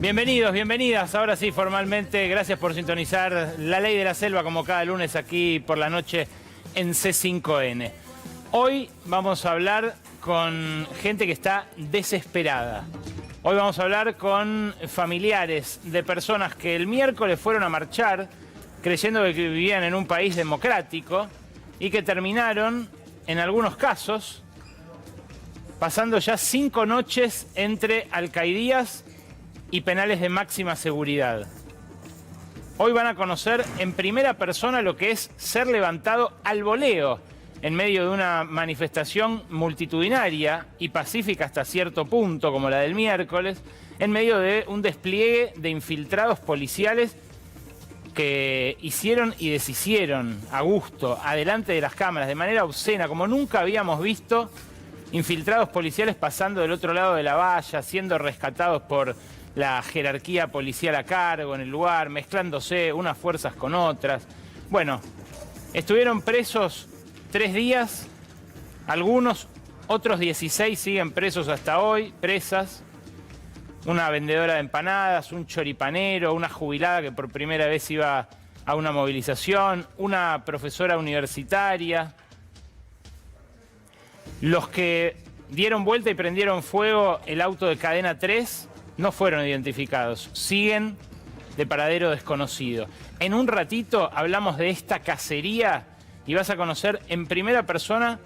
Bienvenidos, bienvenidas. Ahora sí, formalmente, gracias por sintonizar La Ley de la Selva como cada lunes aquí por la noche en C5N. Hoy vamos a hablar con gente que está desesperada. Hoy vamos a hablar con familiares de personas que el miércoles fueron a marchar creyendo que vivían en un país democrático y que terminaron, en algunos casos, pasando ya 5 noches entre alcaidías y penales de máxima seguridad. Hoy van a conocer en primera persona lo que es ser levantado al voleo en medio de una manifestación multitudinaria y pacífica hasta cierto punto, como la del miércoles, en medio de un despliegue de infiltrados policiales que hicieron y deshicieron a gusto, adelante de las cámaras, de manera obscena, como nunca habíamos visto, infiltrados policiales pasando del otro lado de la valla, siendo rescatados por la jerarquía policial a cargo en el lugar, mezclándose unas fuerzas con otras. Bueno, estuvieron presos 3 días, algunos, otros 16 siguen presos hasta hoy, presas. Una vendedora de empanadas, un choripanero, una jubilada que por primera vez iba a una movilización, una profesora universitaria. Los que dieron vuelta y prendieron fuego el auto de Cadena 3 no fueron identificados, siguen de paradero desconocido. En un ratito hablamos de esta cacería y vas a conocer en primera persona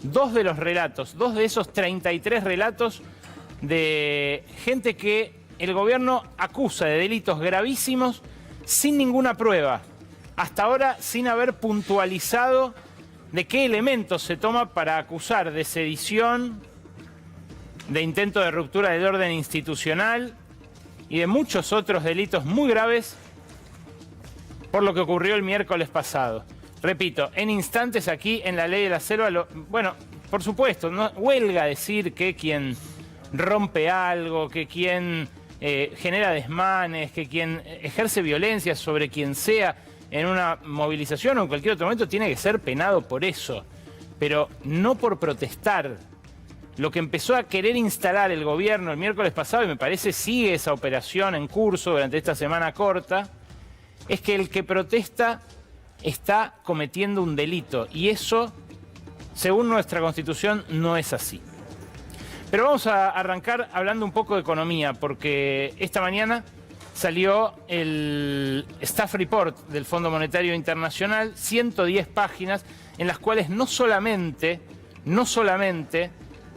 2 de los relatos, 2 de esos 33 relatos de gente que el gobierno acusa de delitos gravísimos sin ninguna prueba. Hasta ahora sin haber puntualizado de qué elementos se toma para acusar de sedición, de intento de ruptura del orden institucional y de muchos otros delitos muy graves por lo que ocurrió el miércoles pasado. Repito, en instantes aquí en La Ley de la Selva, bueno, por supuesto, no huelga decir que quien rompe algo, que quien genera desmanes, que quien ejerce violencia sobre quien sea en una movilización o en cualquier otro momento tiene que ser penado por eso, pero no por protestar. Lo que empezó a querer instalar el gobierno el miércoles pasado, y me parece sigue esa operación en curso durante esta semana corta, es que el que protesta está cometiendo un delito. Y eso, según nuestra Constitución, no es así. Pero vamos a arrancar hablando un poco de economía, porque esta mañana salió el Staff Report del Fondo Monetario Internacional, 110 páginas, en las cuales no solamente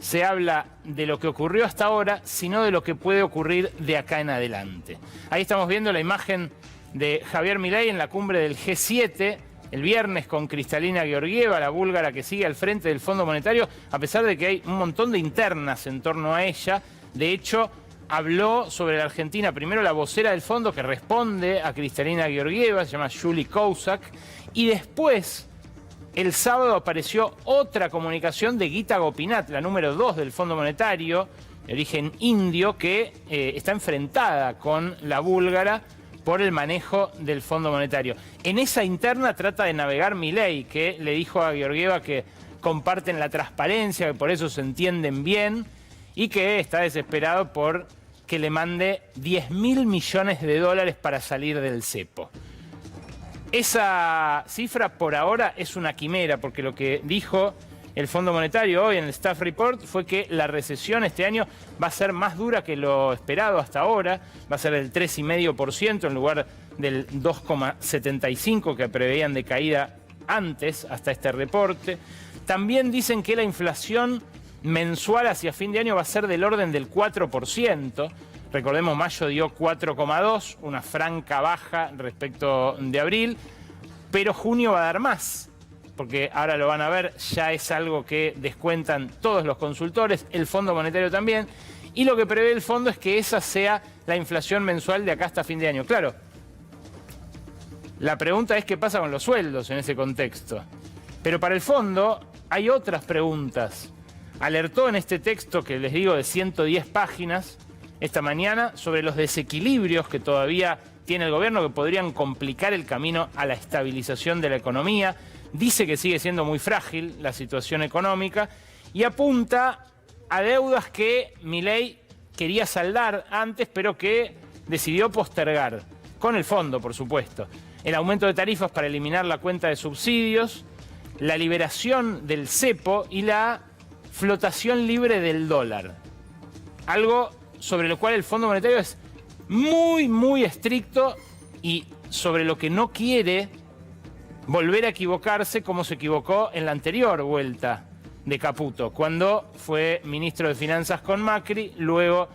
se habla de lo que ocurrió hasta ahora, sino de lo que puede ocurrir de acá en adelante. Ahí estamos viendo la imagen de Javier Milei en la cumbre del G7, el viernes con Kristalina Georgieva, la búlgara que sigue al frente del Fondo Monetario, a pesar de que hay un montón de internas en torno a ella. De hecho, habló sobre la Argentina primero la vocera del fondo que responde a Kristalina Georgieva, se llama Julie Kozak, y después el sábado apareció otra comunicación de Gita Gopinath, la número 2 del Fondo Monetario, de origen indio, que está enfrentada con la búlgara por el manejo del Fondo Monetario. En esa interna trata de navegar Milei, que le dijo a Georgieva que comparten la transparencia, que por eso se entienden bien, y que está desesperado por que le mande $10.000 millones para salir del cepo. Esa cifra por ahora es una quimera, porque lo que dijo el Fondo Monetario hoy en el Staff Report fue que la recesión este año va a ser más dura que lo esperado hasta ahora, va a ser del 3,5% en lugar del 2,75% que preveían de caída antes, hasta este reporte. También dicen que la inflación mensual hacia fin de año va a ser del orden del 4%. Recordemos, mayo dio 4,2, una franca baja respecto de abril, pero junio va a dar más, porque ahora lo van a ver, ya es algo que descuentan todos los consultores, el Fondo Monetario también, y lo que prevé el fondo es que esa sea la inflación mensual de acá hasta fin de año. Claro, la pregunta es qué pasa con los sueldos en ese contexto. Pero para el fondo hay otras preguntas. Alertó en este texto que les digo de 110 páginas, esta mañana, sobre los desequilibrios que todavía tiene el gobierno que podrían complicar el camino a la estabilización de la economía. Dice que sigue siendo muy frágil la situación económica y apunta a deudas que Milei quería saldar antes, pero que decidió postergar, con el fondo por supuesto, el aumento de tarifas para eliminar la cuenta de subsidios, la liberación del cepo y la flotación libre del dólar. Algo sobre lo cual el Fondo Monetario es muy estricto y sobre lo que no quiere volver a equivocarse como se equivocó en la anterior vuelta de Caputo, cuando fue ministro de Finanzas con Macri, luego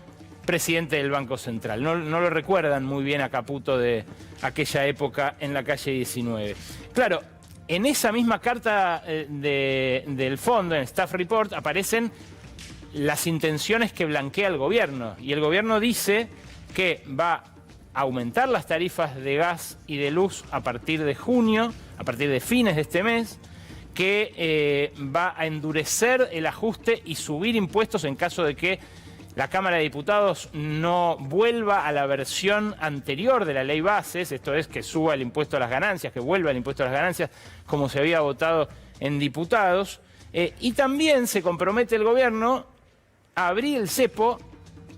presidente del Banco Central. No lo recuerdan muy bien a Caputo de aquella época en la calle 19. Claro, en esa misma carta del fondo, en Staff Report, aparecen las intenciones que blanquea el gobierno. Y el gobierno dice que va a aumentar las tarifas de gas y de luz a partir de junio, a partir de fines de este mes, que va a endurecer el ajuste y subir impuestos en caso de que la Cámara de Diputados no vuelva a la versión anterior de la ley bases, esto es que suba el impuesto a las ganancias, que vuelva el impuesto a las ganancias como se había votado en diputados. Y también se compromete el gobierno a abrir el cepo,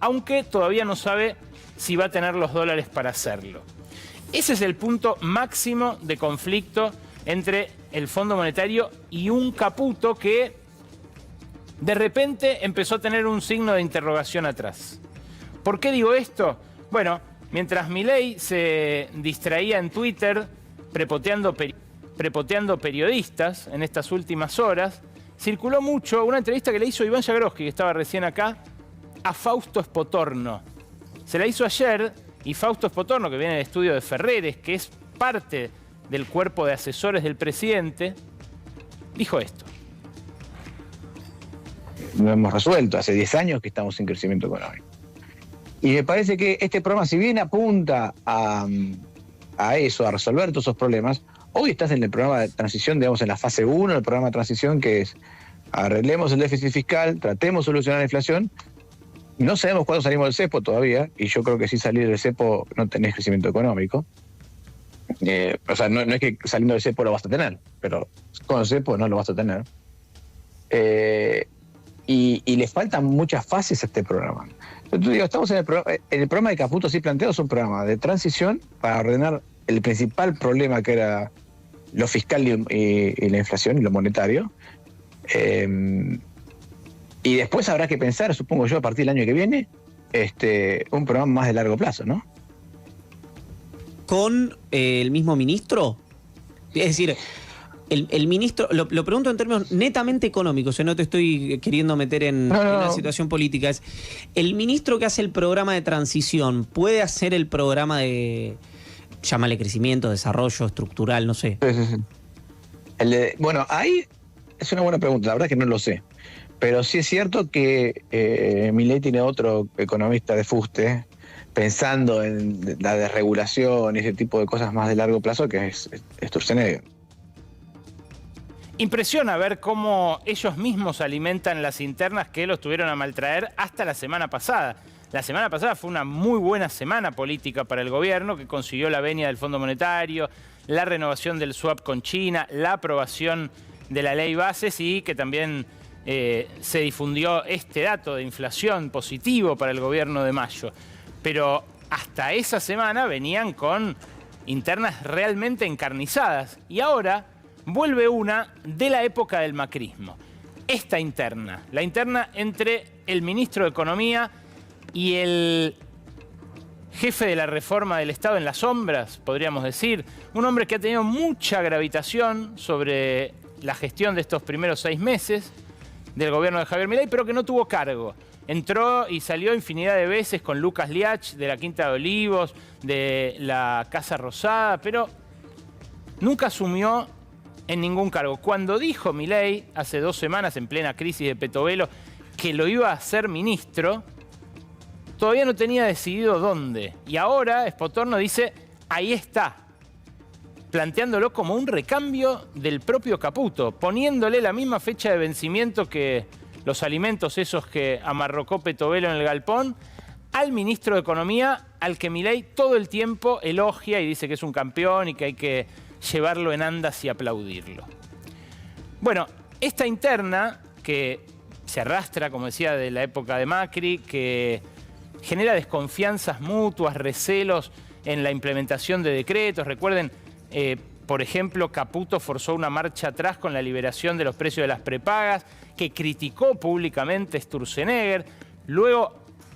aunque todavía no sabe si va a tener los dólares para hacerlo. Ese es el punto máximo de conflicto entre el Fondo Monetario y un Caputo que de repente empezó a tener un signo de interrogación atrás. ¿Por qué digo esto? Bueno, mientras Milei se distraía en Twitter prepoteando periodistas en estas últimas horas, circuló mucho una entrevista que le hizo Iván Jagroski, que estaba recién acá, a Fausto Spotorno. Se la hizo ayer y Fausto Spotorno, que viene del estudio de Ferreres, que es parte del cuerpo de asesores del presidente, dijo esto. Lo hemos resuelto. Hace 10 años que estamos sin crecimiento económico. Y me parece que este programa, si bien apunta a eso, a resolver todos esos problemas, hoy estás en el programa de transición, digamos, en la fase 1 del programa de transición, que es arreglemos el déficit fiscal, tratemos de solucionar la inflación. No sabemos cuándo salimos del cepo todavía, y yo creo que si salir del cepo no tenés crecimiento económico. O sea, no es que saliendo del cepo lo vas a tener, pero con el cepo no lo vas a tener. Y le faltan muchas fases a este programa. Entonces, digo, estamos en el programa de Caputo, sí planteado, es un programa de transición para ordenar el principal problema, que era lo fiscal y la inflación y lo monetario. Y después habrá que pensar, supongo yo, a partir del año que viene, un programa más de largo plazo, ¿no? ¿Con el mismo ministro? Es decir, el ministro, lo pregunto en términos netamente económicos, no te estoy queriendo meter en la situación política. Es, ¿el ministro que hace el programa de transición puede hacer el programa de, llámale crecimiento, desarrollo estructural, no sé? Sí. Bueno, ahí es una buena pregunta, la verdad es que no lo sé. Pero sí es cierto que Milei tiene otro economista de fuste, pensando en la desregulación y ese tipo de cosas más de largo plazo, que es Sturzenegger. Impresiona ver cómo ellos mismos alimentan las internas que los tuvieron a maltraer hasta la semana pasada. La semana pasada fue una muy buena semana política para el gobierno, que consiguió la venia del Fondo Monetario, la renovación del swap con China, la aprobación de la ley bases y que también se difundió este dato de inflación positivo para el gobierno de mayo. Pero hasta esa semana venían con internas realmente encarnizadas y ahora vuelve una de la época del macrismo. Esta interna, la interna entre el ministro de Economía y el jefe de la reforma del Estado en las sombras, podríamos decir. Un hombre que ha tenido mucha gravitación sobre la gestión de estos primeros 6 meses del gobierno de Javier Milei, pero que no tuvo cargo. Entró y salió infinidad de veces con Lucas Liach de la Quinta de Olivos, de la Casa Rosada, pero nunca asumió en ningún cargo. Cuando dijo Milei, hace 2 semanas, en plena crisis de Petovelo, que lo iba a hacer ministro, todavía no tenía decidido dónde. Y ahora Spotorno dice, ahí está, planteándolo como un recambio del propio Caputo, poniéndole la misma fecha de vencimiento que los alimentos esos que amarrocó Petovelo en el galpón, al ministro de Economía, al que Milei todo el tiempo elogia y dice que es un campeón y que hay que llevarlo en andas y aplaudirlo. Bueno, esta interna que se arrastra, como decía, de la época de Macri, que genera desconfianzas mutuas, recelos en la implementación de decretos. Recuerden, por ejemplo, Caputo forzó una marcha atrás con la liberación de los precios de las prepagas, que criticó públicamente Sturzenegger. Luego,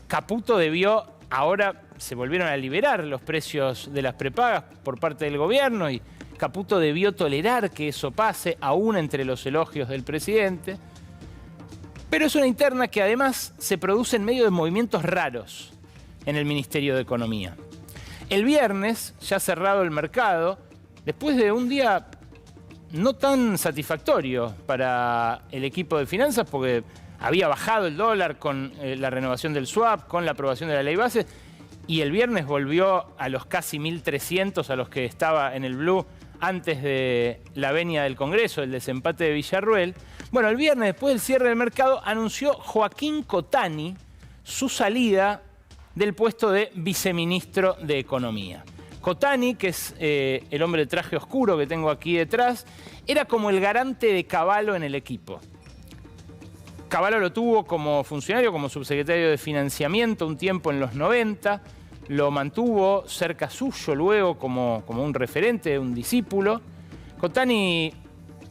Caputo debió, ahora se volvieron a liberar los precios de las prepagas por parte del gobierno y Caputo debió tolerar que eso pase, aún entre los elogios del presidente. Pero es una interna que además se produce en medio de movimientos raros en el Ministerio de Economía. El viernes, ya cerrado el mercado, después de un día no tan satisfactorio para el equipo de finanzas, porque había bajado el dólar con la renovación del swap, con la aprobación de la ley base, y el viernes volvió a los casi 1.300 a los que estaba en el blue antes de la venia del Congreso, el desempate de Villarruel. Bueno, el viernes, después del cierre del mercado, anunció Joaquín Cotani su salida del puesto de viceministro de Economía. Cotani, que es el hombre de traje oscuro que tengo aquí detrás, era como el garante de Cavallo en el equipo. Cavallo lo tuvo como funcionario, como subsecretario de Financiamiento un tiempo en los 90, lo mantuvo cerca suyo luego como un referente, un discípulo. Cotani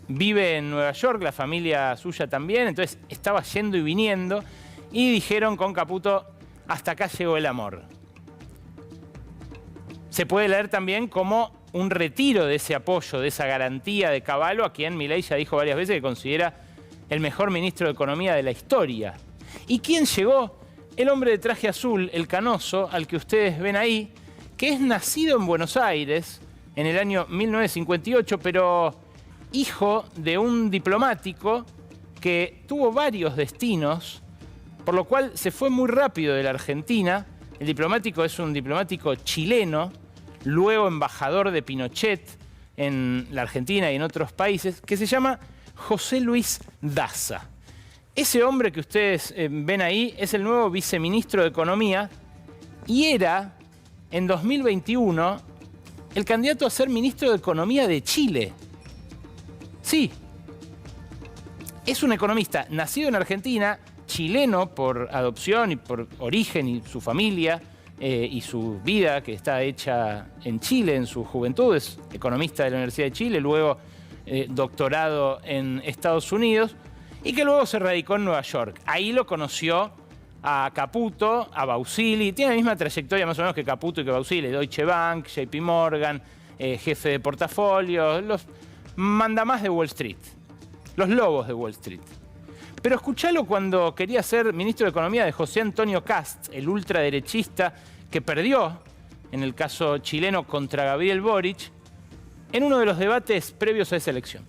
vive en Nueva York, la familia suya también, entonces estaba yendo y viniendo y dijeron con Caputo, hasta acá llegó el amor. Se puede leer también como un retiro de ese apoyo, de esa garantía de Cavallo, a quien Milei ya dijo varias veces que considera el mejor ministro de Economía de la historia. ¿Y quién llegó? El hombre de traje azul, el canoso, al que ustedes ven ahí, que es nacido en Buenos Aires en el año 1958, pero hijo de un diplomático que tuvo varios destinos, por lo cual se fue muy rápido de la Argentina. El diplomático es un diplomático chileno, luego embajador de Pinochet en la Argentina y en otros países, que se llama José Luis Daza. Ese hombre que ustedes ven ahí es el nuevo viceministro de Economía y era, en 2021, el candidato a ser ministro de Economía de Chile. Sí, es un economista nacido en Argentina, chileno por adopción y por origen y su familia y su vida que está hecha en Chile en su juventud. Es economista de la Universidad de Chile, luego doctorado en Estados Unidos y que luego se radicó en Nueva York. Ahí lo conoció a Caputo, a Bausili. Tiene la misma trayectoria más o menos que Caputo y que Bausili. Deutsche Bank, JP Morgan, jefe de portafolio, los mandamás de Wall Street, los lobos de Wall Street. Pero escuchalo cuando quería ser ministro de Economía de José Antonio Kast, el ultraderechista que perdió, en el caso chileno, contra Gabriel Boric, en uno de los debates previos a esa elección.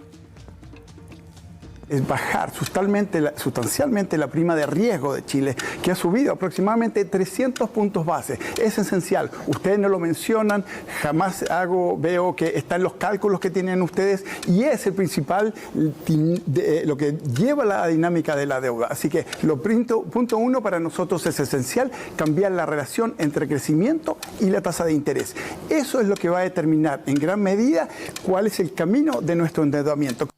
Es bajar sustancialmente la prima de riesgo de Chile, que ha subido aproximadamente 300 puntos base. Es esencial. Ustedes no lo mencionan, jamás veo que está en los cálculos que tienen ustedes y es el principal, lo que lleva la dinámica de la deuda. Así que punto uno para nosotros es esencial cambiar la relación entre crecimiento y la tasa de interés. Eso es lo que va a determinar en gran medida cuál es el camino de nuestro endeudamiento.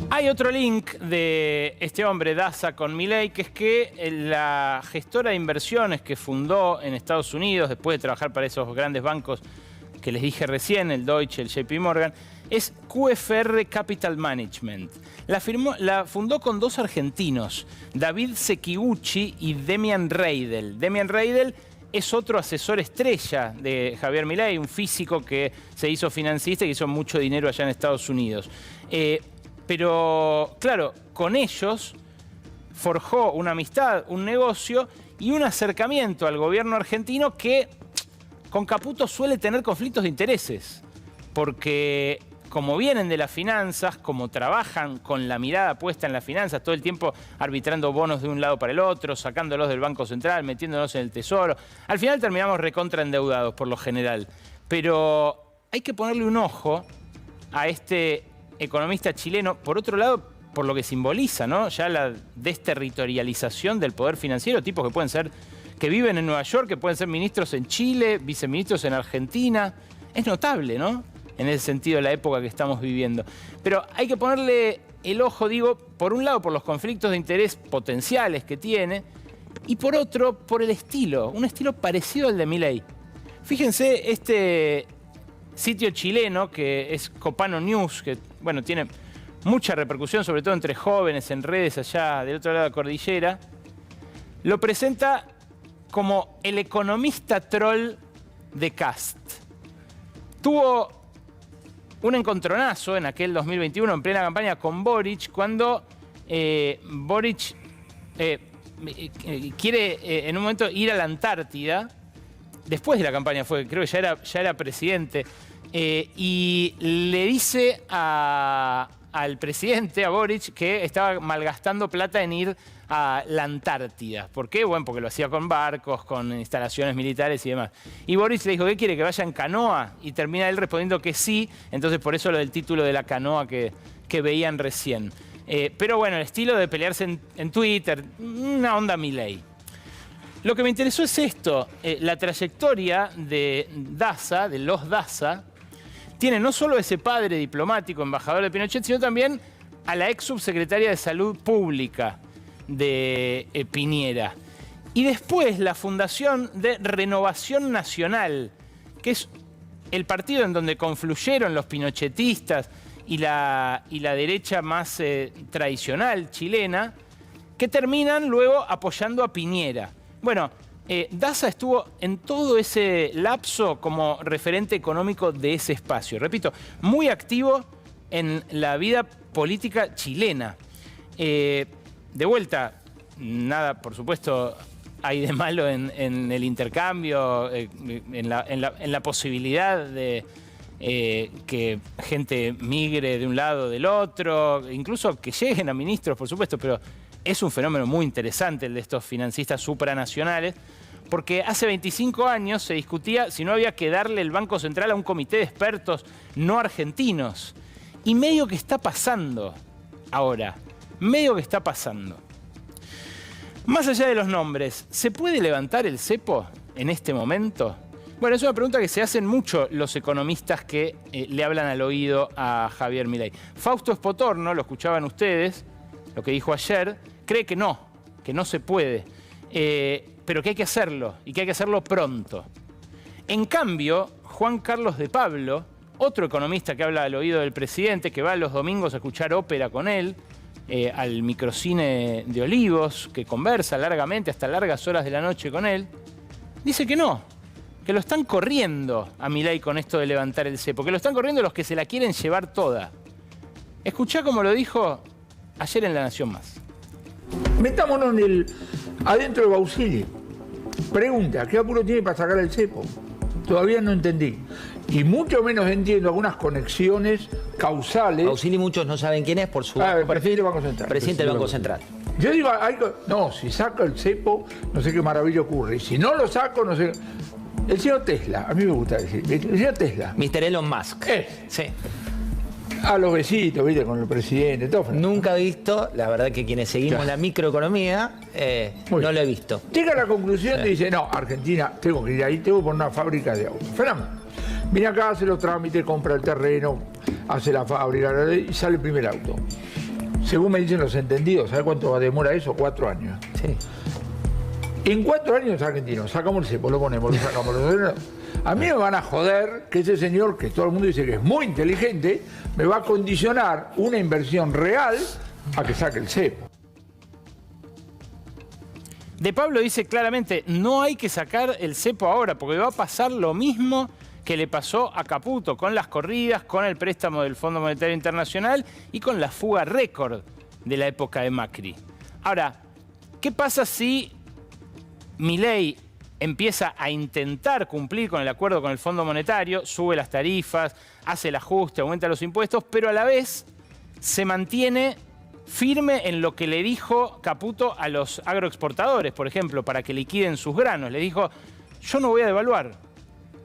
Hay otro link de este hombre, Daza, con Milei, que es que la gestora de inversiones que fundó en Estados Unidos, después de trabajar para esos grandes bancos que les dije recién, el Deutsche, el JP Morgan, es QFR Capital Management. La fundó con dos argentinos, David Sekiguchi y Demian Reidel. Demian Reidel es otro asesor estrella de Javier Milei, un físico que se hizo financista y que hizo mucho dinero allá en Estados Unidos. Pero, claro, con ellos forjó una amistad, un negocio y un acercamiento al gobierno argentino que con Caputo suele tener conflictos de intereses. Porque como vienen de las finanzas, como trabajan con la mirada puesta en las finanzas, todo el tiempo arbitrando bonos de un lado para el otro, sacándolos del Banco Central, metiéndolos en el Tesoro, al final terminamos recontraendeudados por lo general. Pero hay que ponerle un ojo a este economista chileno, por otro lado, por lo que simboliza, ¿no? Ya la desterritorialización del poder financiero, tipos que pueden ser, que viven en Nueva York, que pueden ser ministros en Chile, viceministros en Argentina. Es notable, ¿no? En ese sentido, la época que estamos viviendo. Pero hay que ponerle el ojo, digo, por un lado, por los conflictos de interés potenciales que tiene, y por otro, por el estilo, un estilo parecido al de Milei. Fíjense este sitio chileno que es Copano News, que bueno, tiene mucha repercusión, sobre todo entre jóvenes en redes allá del otro lado de la cordillera, lo presenta como el economista troll de Kast. Tuvo un encontronazo en aquel 2021, en plena campaña con Boric, cuando Boric quiere en un momento ir a la Antártida. Después de la campaña fue, creo que ya era presidente, y le dice al presidente, a Boric, que estaba malgastando plata en ir a la Antártida. ¿Por qué? Bueno, porque lo hacía con barcos, con instalaciones militares y demás. Y Boric le dijo, ¿qué quiere? ¿Que vaya en canoa? Y termina él respondiendo que sí, entonces por eso lo del título de la canoa que veían recién. Pero bueno, el estilo de pelearse en Twitter, una onda Milei. Lo que me interesó es esto, la trayectoria de Daza, de los Daza, tiene no solo ese padre diplomático, embajador de Pinochet, sino también a la ex subsecretaria de Salud Pública de Piñera. Y después la fundación de Renovación Nacional, que es el partido en donde confluyeron los pinochetistas y la derecha más tradicional chilena, que terminan luego apoyando a Piñera. Bueno, Daza estuvo en todo ese lapso como referente económico de ese espacio. Repito, muy activo en la vida política chilena. De vuelta, nada, por supuesto, hay de malo en el intercambio, en la posibilidad de que gente migre de un lado o del otro, incluso que lleguen a ministros, por supuesto, pero es un fenómeno muy interesante el de estos financistas supranacionales, porque hace 25 años se discutía si no había que darle el Banco Central a un comité de expertos no argentinos. Y medio que está pasando ahora, medio que está pasando. Más allá de los nombres, ¿se puede levantar el cepo en este momento? Bueno, es una pregunta que se hacen mucho los economistas que le hablan al oído a Javier Milei. Fausto Espotorno, lo escuchaban ustedes, lo que dijo ayer, cree que no se puede, pero que hay que hacerlo y que hay que hacerlo pronto. En cambio, Juan Carlos de Pablo, otro economista que habla al oído del presidente, que va los domingos a escuchar ópera con él, al microcine de Olivos, que conversa largamente hasta largas horas de la noche con él, dice que no, que lo están corriendo a Milei con esto de levantar el cepo, que lo están corriendo los que se la quieren llevar toda. Escuchá como lo dijo ayer en La Nación Más. Metámonos adentro de Bausilli. Pregunta, ¿qué apuro tiene para sacar el cepo? Todavía no entendí. Y mucho menos entiendo algunas conexiones causales. Bausilli muchos no saben quién es por su... presidente del Banco Central. Presidente del Banco Central. Yo digo, no, si saco el cepo, no sé qué maravilla ocurre. Y si no lo saco, no sé... El señor Tesla, a mí me gusta decir, el señor Tesla. Mr. Elon Musk. Sí. A los besitos, ¿viste? Con el presidente, todo. Nunca he visto, la verdad que quienes seguimos la microeconomía, no lo he visto. Llega a la conclusión y dice, no, Argentina, tengo que ir ahí, tengo que poner una fábrica de autos. Fernando, viene acá, hace los trámites, compra el terreno, hace la fábrica y sale el primer auto. Según me dicen los entendidos, ¿sabe cuánto demora eso? 4 años. Sí. En 4 años argentinos, sacamos el cepo, lo ponemos, lo sacamos. A mí me van a joder que ese señor, que todo el mundo dice que es muy inteligente, me va a condicionar una inversión real a que saque el cepo. De Pablo dice claramente, no hay que sacar el cepo ahora, porque va a pasar lo mismo que le pasó a Caputo, con las corridas, con el préstamo del Fondo Monetario Internacional y con la fuga récord de la época de Macri. Ahora, ¿qué pasa si Milei empieza a intentar cumplir con el acuerdo con el Fondo Monetario, sube las tarifas, hace el ajuste, aumenta los impuestos, pero a la vez se mantiene firme en lo que le dijo Caputo a los agroexportadores, por ejemplo, para que liquiden sus granos? Le dijo, yo no voy a devaluar.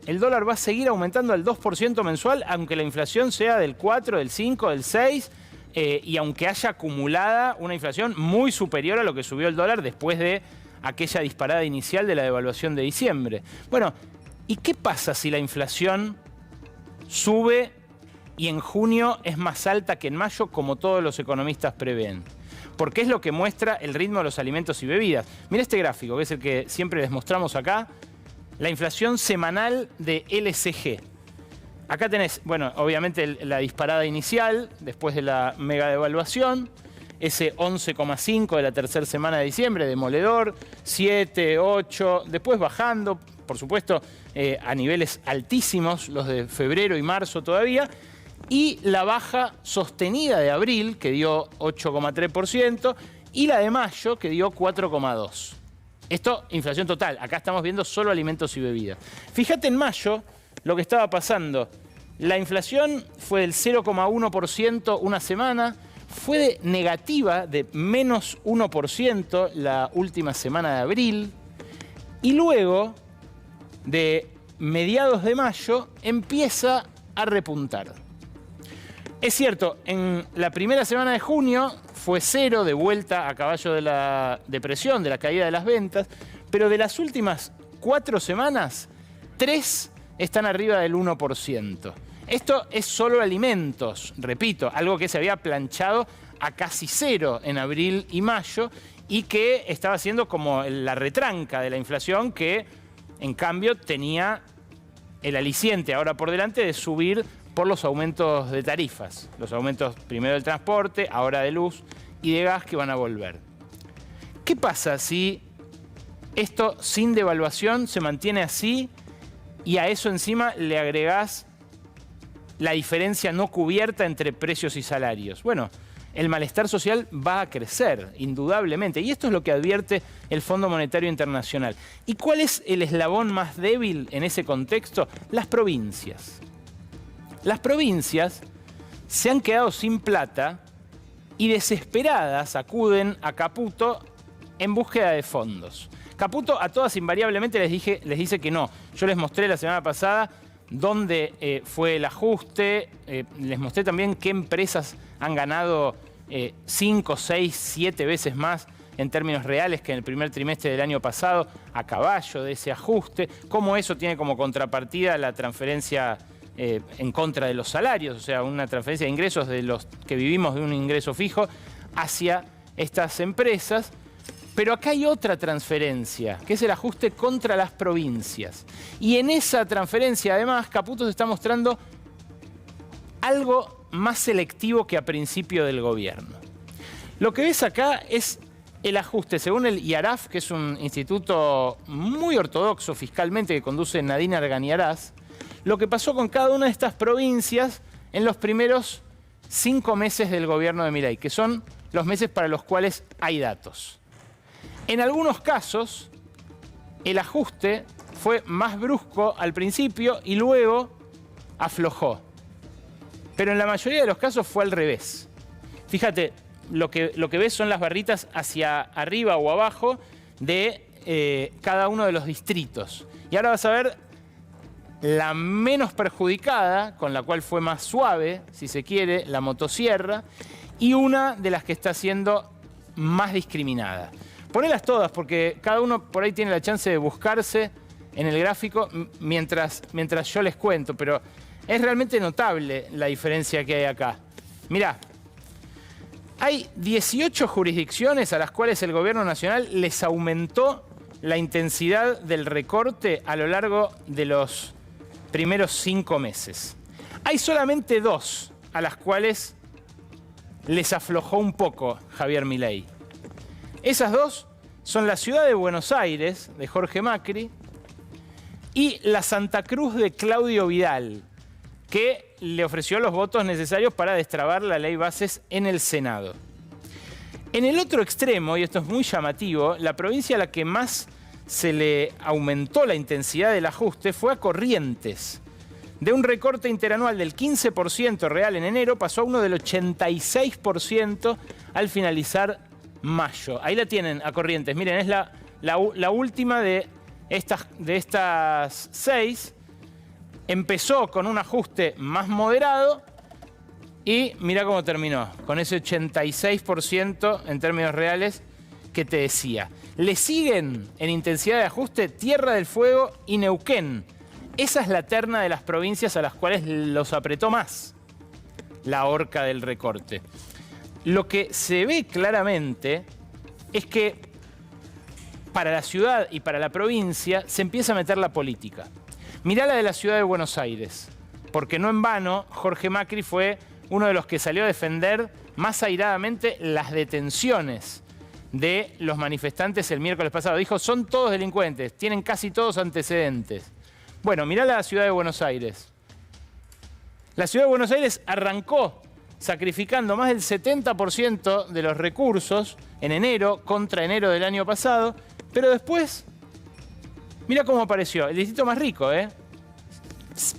El dólar va a seguir aumentando al 2% mensual, aunque la inflación sea del 4, del 5, del 6, y aunque haya acumulada una inflación muy superior a lo que subió el dólar después de aquella disparada inicial de la devaluación de diciembre. Bueno, ¿y qué pasa si la inflación sube y en junio es más alta que en mayo, como todos los economistas prevén? porque es lo que muestra el ritmo de los alimentos y bebidas. Mira este gráfico, que es el que siempre les mostramos acá, la inflación semanal de LCG. Acá tenés, bueno, obviamente la disparada inicial, después de la mega devaluación, ese 11,5 de la tercera semana de diciembre, demoledor, 7, 8, después bajando, por supuesto, a niveles altísimos, los de febrero y marzo todavía, y la baja sostenida de abril, que dio 8,3%, y la de mayo, que dio 4,2%. Esto, inflación total. Acá estamos viendo solo alimentos y bebidas. Fíjate en mayo lo que estaba pasando. La inflación fue del 0,1% una semana, fue negativa de menos 1% la última semana de abril, y luego, de mediados de mayo, empieza a repuntar. Es cierto, en la primera semana de junio fue 0, de vuelta a caballo de la depresión, de la caída de las ventas, pero de las últimas 4 semanas, 3 están arriba del 1%. Esto es solo alimentos, repito, algo que se había planchado a casi 0 en abril y mayo y que estaba siendo como la retranca de la inflación, que en cambio tenía el aliciente ahora por delante de subir por los aumentos de tarifas. Los aumentos primero del transporte, ahora de luz y de gas, que van a volver. ¿Qué pasa si esto sin devaluación se mantiene así y a eso encima le agregás la diferencia no cubierta entre precios y salarios? Bueno, el malestar social va a crecer, indudablemente. Y esto es lo que advierte el Fondo Monetario Internacional. ¿Y cuál es el eslabón más débil en ese contexto? Las provincias. Las provincias se han quedado sin plata y desesperadas acuden a Caputo en búsqueda de fondos. Caputo a todas invariablemente les dice que no. Yo les mostré la semana pasada dónde fue el ajuste, les mostré también qué empresas han ganado 5, 6, 7 veces más en términos reales que en el primer trimestre del año pasado, a caballo de ese ajuste, cómo eso tiene como contrapartida la transferencia en contra de los salarios, o sea, una transferencia de ingresos de los que vivimos de un ingreso fijo hacia estas empresas. Pero acá hay otra transferencia, que es el ajuste contra las provincias. Y en esa transferencia, además, Caputo se está mostrando algo más selectivo que a principio del gobierno. Lo que ves acá es el ajuste, según el IARAF, que es un instituto muy ortodoxo fiscalmente que conduce Nadine Arganiaraz, lo que pasó con cada una de estas provincias en los primeros 5 meses del gobierno de Milei, que son los meses para los cuales hay datos. En algunos casos, el ajuste fue más brusco al principio y luego aflojó. Pero en la mayoría de los casos fue al revés. Fíjate, lo que ves son las barritas hacia arriba o abajo de cada uno de los distritos. Y ahora vas a ver la menos perjudicada, con la cual fue más suave, si se quiere, la motosierra, y una de las que está siendo más discriminada. Ponelas todas, porque cada uno por ahí tiene la chance de buscarse en el gráfico mientras yo les cuento, pero es realmente notable la diferencia que hay acá. Mirá, hay 18 jurisdicciones a las cuales el gobierno nacional les aumentó la intensidad del recorte a lo largo de los primeros 5 meses. Hay solamente 2 a las cuales les aflojó un poco Javier Milei. Esas 2 son la ciudad de Buenos Aires, de Jorge Macri, y la Santa Cruz de Claudio Vidal, que le ofreció los votos necesarios para destrabar la ley Bases en el Senado. En el otro extremo, y esto es muy llamativo, la provincia a la que más se le aumentó la intensidad del ajuste fue a Corrientes. De un recorte interanual del 15% real en enero, pasó a uno del 86% al finalizar mayo. Ahí la tienen, a Corrientes. Miren, es la última de estas 6. Empezó con un ajuste más moderado y mirá cómo terminó, con ese 86% en términos reales que te decía. Le siguen en intensidad de ajuste Tierra del Fuego y Neuquén. Esa es la terna de las provincias a las cuales los apretó más la horca del recorte. lo que se ve claramente es que para la ciudad y para la provincia se empieza a meter la política. Mirá la de la ciudad de Buenos Aires, porque no en vano Jorge Macri fue uno de los que salió a defender más airadamente las detenciones de los manifestantes el miércoles pasado. Dijo, son todos delincuentes, tienen casi todos antecedentes. Bueno, mirá la ciudad de Buenos Aires. La ciudad de Buenos Aires arrancó sacrificando más del 70% de los recursos en enero contra enero del año pasado, pero después, mirá cómo apareció. El distrito más rico,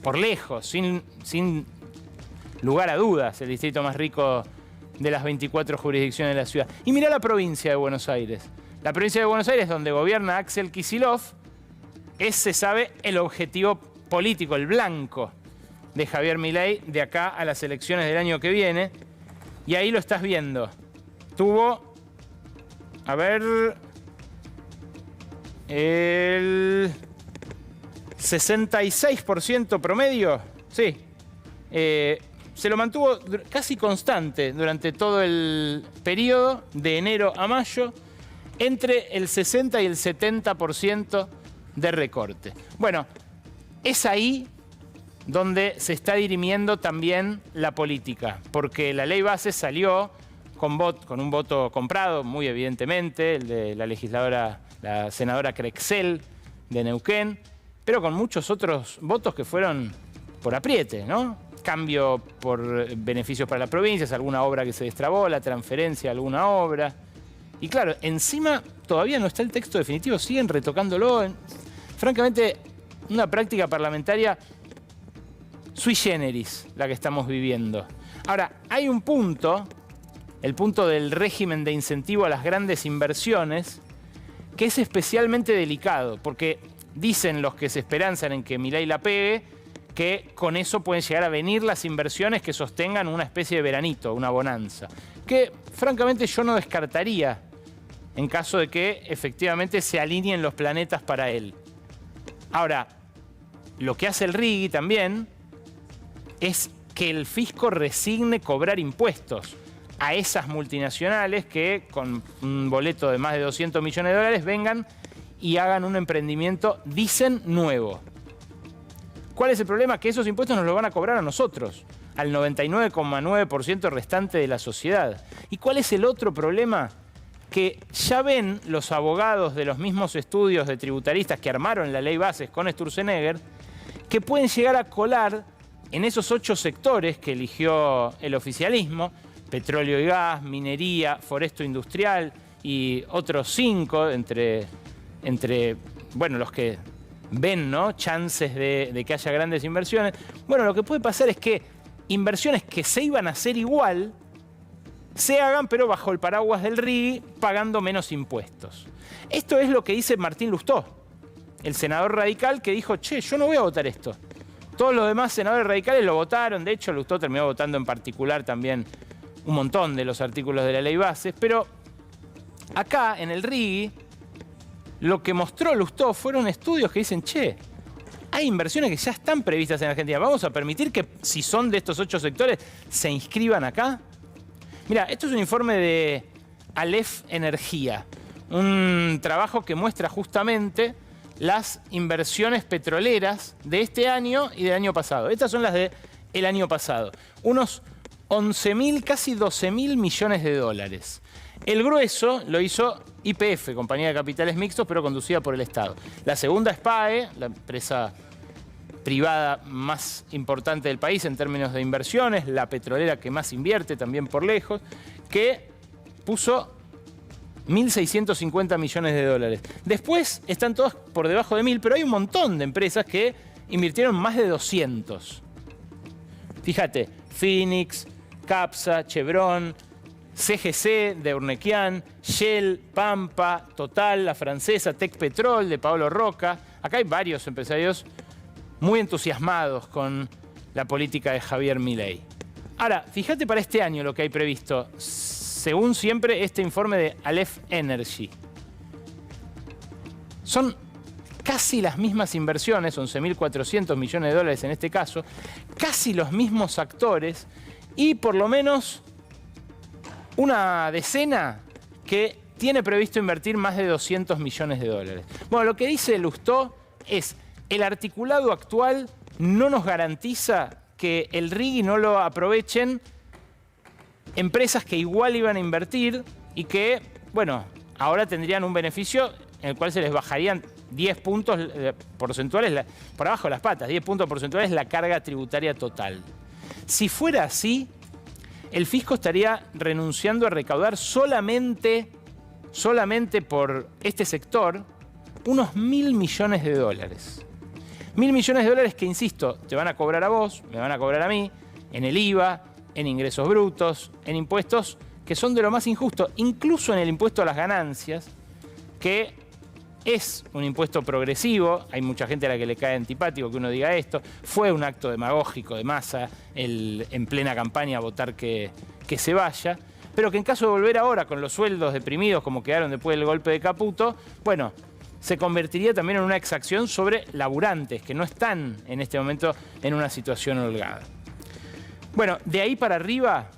por lejos, sin lugar a dudas, el distrito más rico de las 24 jurisdicciones de la ciudad. Y mirá la provincia de Buenos Aires. La provincia de Buenos Aires, donde gobierna Axel Kicillof, es, se sabe, el objetivo político, el blanco de Javier Milei de acá a las elecciones del año que viene. Y ahí lo estás viendo. Tuvo, a ver, el 66% promedio, sí. Se lo mantuvo casi constante durante todo el periodo, de enero a mayo, entre el 60 y el 70% de recorte. Bueno, es ahí donde se está dirimiendo también la política, porque la ley base salió con un voto comprado, muy evidentemente, el de la senadora Crexel de Neuquén, pero con muchos otros votos que fueron por apriete, ¿no? Cambio por beneficios para las provincias, alguna obra que se destrabó, la transferencia a alguna obra. Y claro, encima todavía no está el texto definitivo, siguen retocándolo. Francamente, una práctica parlamentaria sui generis la que estamos viviendo. Ahora, hay un punto, el punto del régimen de incentivo a las grandes inversiones, que es especialmente delicado, porque dicen los que se esperanzan en que Milei la pegue, que con eso pueden llegar a venir las inversiones que sostengan una especie de veranito, una bonanza. Que francamente yo no descartaría en caso de que efectivamente se alineen los planetas para él. Ahora, lo que hace el RIGI también es que el fisco resigne cobrar impuestos a esas multinacionales que con un boleto de más de 200 millones de dólares vengan y hagan un emprendimiento, dicen, nuevo. ¿Cuál es el problema? Que esos impuestos nos los van a cobrar a nosotros, al 99,9% restante de la sociedad. ¿Y cuál es el otro problema? Que ya ven los abogados de los mismos estudios de tributaristas que armaron la ley bases con Sturzenegger, que pueden llegar a colar en esos 8 sectores que eligió el oficialismo, petróleo y gas, minería, foresto industrial y otros 5 entre bueno, los que ven, ¿no?, chances de que haya grandes inversiones. Bueno, lo que puede pasar es que inversiones que se iban a hacer igual se hagan, pero bajo el paraguas del RIGI, pagando menos impuestos. Esto es lo que dice Martín Lustó, el senador radical que dijo, che, yo no voy a votar esto. Todos los demás senadores radicales lo votaron. De hecho, Lustó terminó votando en particular también un montón de los artículos de la ley bases. Pero acá, en el RIGI, lo que mostró Lustó fueron estudios que dicen, che, hay inversiones que ya están previstas en Argentina. ¿Vamos a permitir que, si son de estos 8 sectores, se inscriban acá? Mira, esto es un informe de Aleph Energía, un trabajo que muestra justamente las inversiones petroleras de este año y del año pasado. Estas son las del año pasado. Unos 11.000, casi 12.000 millones de dólares. El grueso lo hizo YPF, Compañía de Capitales Mixtos, pero conducida por el Estado. La segunda es PAE, la empresa privada más importante del país en términos de inversiones, la petrolera que más invierte también por lejos, que puso 1.650 millones de dólares. Después están todas por debajo de 1.000, pero hay un montón de empresas que invirtieron más de 200. Fíjate, Phoenix, Capsa, Chevron, CGC de Urnequian, Shell, Pampa, Total, la francesa, Tecpetrol de Paolo Roca. Acá hay varios empresarios muy entusiasmados con la política de Javier Milei. Ahora, fíjate para este año lo que hay previsto, según siempre este informe de Aleph Energy. Son casi las mismas inversiones, 11.400 millones de dólares en este caso, casi los mismos actores y por lo menos una decena que tiene previsto invertir más de 200 millones de dólares. Bueno, lo que dice Lustó es, el articulado actual no nos garantiza que el RIGI no lo aprovechen empresas que igual iban a invertir y que, bueno, ahora tendrían un beneficio en el cual se les bajarían 10 puntos porcentuales por abajo de las patas, 10 puntos porcentuales la carga tributaria total. Si fuera así, el fisco estaría renunciando a recaudar solamente por este sector unos 1.000 millones de dólares. 1.000 millones de dólares que, insisto, te van a cobrar a vos, me van a cobrar a mí, en el IVA, en ingresos brutos, en impuestos que son de lo más injusto, incluso en el impuesto a las ganancias, que es un impuesto progresivo. Hay mucha gente a la que le cae antipático que uno diga esto. Fue un acto demagógico de Massa en plena campaña votar que se vaya, pero que en caso de volver ahora con los sueldos deprimidos como quedaron después del golpe de Caputo, bueno, se convertiría también en una exacción sobre laburantes que no están en este momento en una situación holgada. Bueno, de ahí para arriba,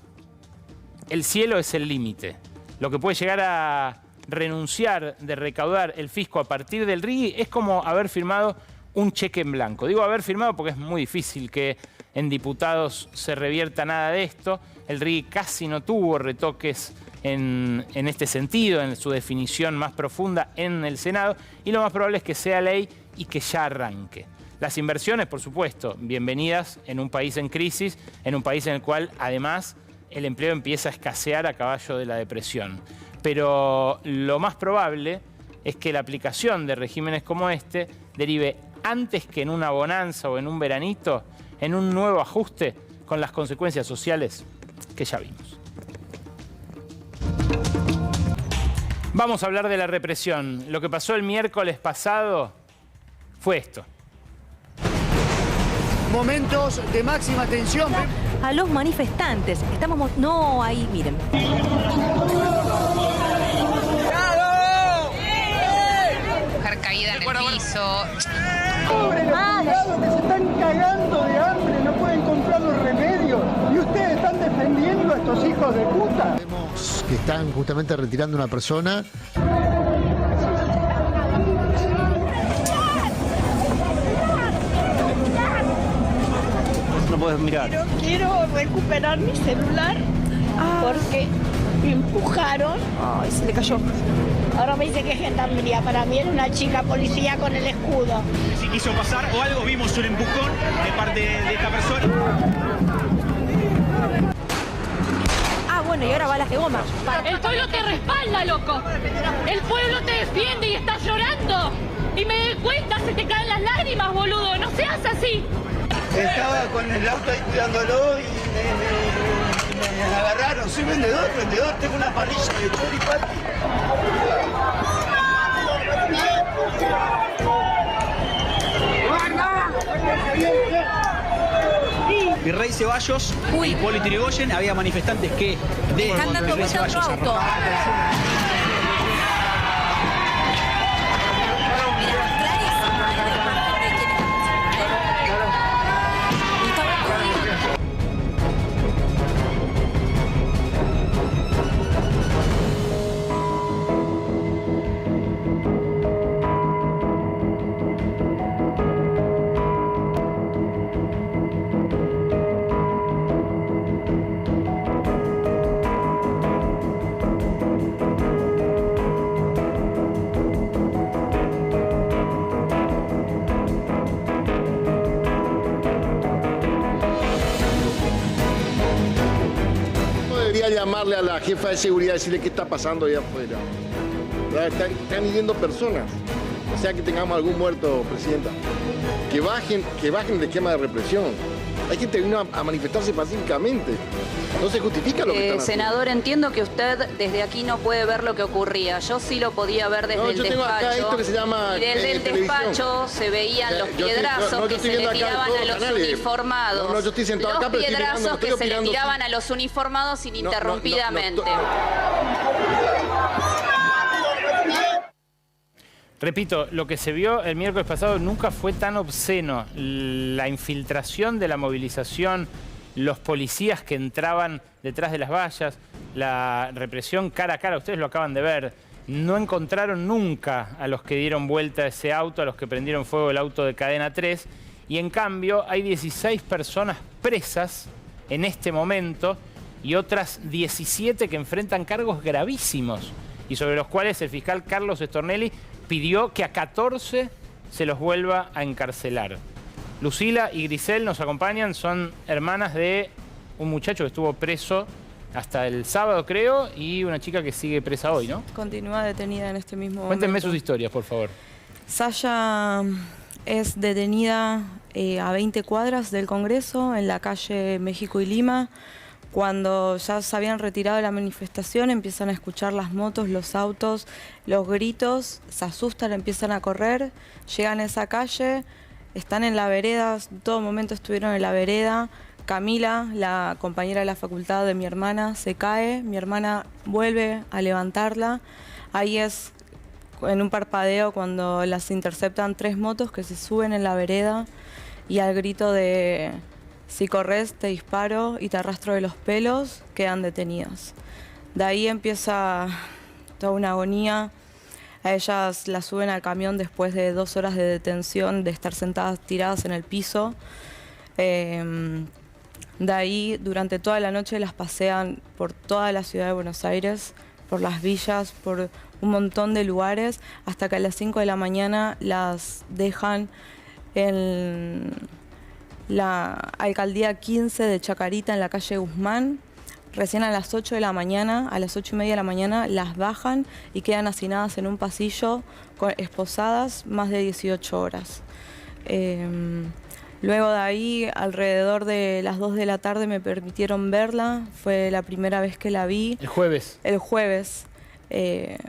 el cielo es el límite. Lo que puede llegar a renunciar de recaudar el fisco a partir del RIGI es como haber firmado un cheque en blanco. Digo haber firmado porque es muy difícil que en diputados se revierta nada de esto. El RIGI casi no tuvo retoques en este sentido, en su definición más profunda en el Senado, y lo más probable es que sea ley y que ya arranque. Las inversiones, por supuesto, bienvenidas en un país en crisis, en un país en el cual además el empleo empieza a escasear a caballo de la depresión. Pero lo más probable es que la aplicación de regímenes como este derive antes que en una bonanza o en un veranito, en un nuevo ajuste con las consecuencias sociales que ya vimos. Vamos a hablar de la represión. Lo que pasó el miércoles pasado fue esto. Momentos de máxima tensión. A los manifestantes. Estamos... No, ahí, miren. Mujer caída en el piso. ¡Pobre los jubilados que se están cagando de hambre! No pueden comprar los remedios. Y ustedes están defendiendo a estos hijos de puta. Vemos que están justamente retirando una persona. No puedes mirar. Pero quiero recuperar mi celular porque me empujaron. Ay, se le cayó. Ahora me dice que es gendarmería. Para mí era una chica policía con el escudo. Si quiso pasar o algo, vimos un empujón de parte de esta persona. Ah, bueno, y ahora balas de goma. El pueblo te respalda, loco. El pueblo te defiende y estás llorando. Y me doy cuenta, se te caen las lágrimas, boludo. No seas así. Estaba con el auto ahí cuidándolo y me agarraron. Soy vendedor, tengo una parrilla de choripán. Virrey Ceballos y Hipólito Yrigoyen, había manifestantes que de Están dando Virrey vuelta a otro Ceballos auto. Llamarle a la jefa de seguridad y decirle qué está pasando allá afuera. Están hiriendo personas. O sea que tengamos algún muerto, Presidenta. Que bajen el esquema de represión. Hay gente que vino a manifestarse pacíficamente. No se justifica lo que están haciendo. Senador, entiendo que usted desde aquí no puede ver lo que ocurría. Yo sí lo podía ver desde el yo tengo despacho. acá esto que se llama y desde el televisión. despacho se veían los piedrazos que se le tiraban a los uniformados. No, yo estoy sentado acá, pero los piedrazos que se le tiraban a los uniformados ininterrumpidamente. Repito, lo que se vio el miércoles pasado nunca fue tan obsceno. La infiltración de la movilización, los policías que entraban detrás de las vallas, la represión cara a cara, ustedes lo acaban de ver. No encontraron nunca a los que dieron vuelta a ese auto, a los que prendieron fuego el auto de Cadena 3. Y en cambio hay 16 personas presas en este momento y otras 17 que enfrentan cargos gravísimos y sobre los cuales el fiscal Carlos Stornelli pidió que a 14 se los vuelva a encarcelar. Lucila y Grisel nos acompañan, son hermanas de un muchacho que estuvo preso hasta el sábado, creo, y una chica que sigue presa hoy, ¿no? Continúa detenida en este mismo momento. Cuéntenme sus historias, por favor. Sasha es detenida a 20 cuadras del Congreso, en la calle México y Lima. Cuando ya se habían retirado de la manifestación, empiezan a escuchar las motos, los autos, los gritos, se asustan, empiezan a correr, llegan a esa calle, están en la vereda, en todo momento estuvieron en la vereda. Camila, la compañera de la facultad de mi hermana, se cae, mi hermana vuelve a levantarla. Ahí es en un parpadeo cuando las interceptan 3 motos que se suben en la vereda y al grito de si corres te disparo y te arrastro de los pelos, quedan detenidas. De ahí empieza toda una agonía. A ellas las suben al camión después de 2 horas de detención, de estar sentadas tiradas en el piso. De ahí, durante toda la noche las pasean por toda la ciudad de Buenos Aires, por las villas, por un montón de lugares, hasta que a las 5 de la mañana las dejan en la alcaldía 15 de Chacarita, en la calle Guzmán. Recién a las 8 de la mañana, a las 8:30 de la mañana, las bajan y quedan hacinadas en un pasillo, esposadas más de 18 horas. Luego de ahí, alrededor de las 2 de la tarde me permitieron verla. Fue la primera vez que la vi. ¿El jueves? El jueves.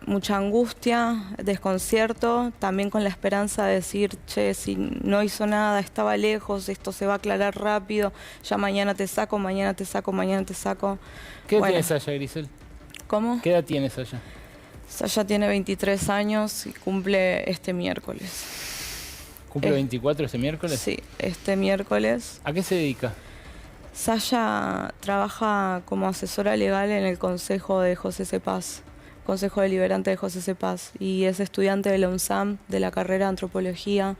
Mucha angustia, desconcierto, también con la esperanza de decir, che, si no hizo nada, estaba lejos, esto se va a aclarar rápido, ya mañana te saco, mañana te saco, mañana te saco. ¿Qué edad tiene Sasha, Grisel? ¿Cómo? ¿Qué edad tiene Sasha? Sasha tiene 23 años y cumple este miércoles. ¿Cumple 24 este miércoles? Sí, este miércoles. ¿A qué se dedica? Sasha trabaja como asesora legal en el Consejo de José Cepaz, Consejo Deliberante de José Cepaz, y es estudiante de la UNSAM de la carrera de Antropología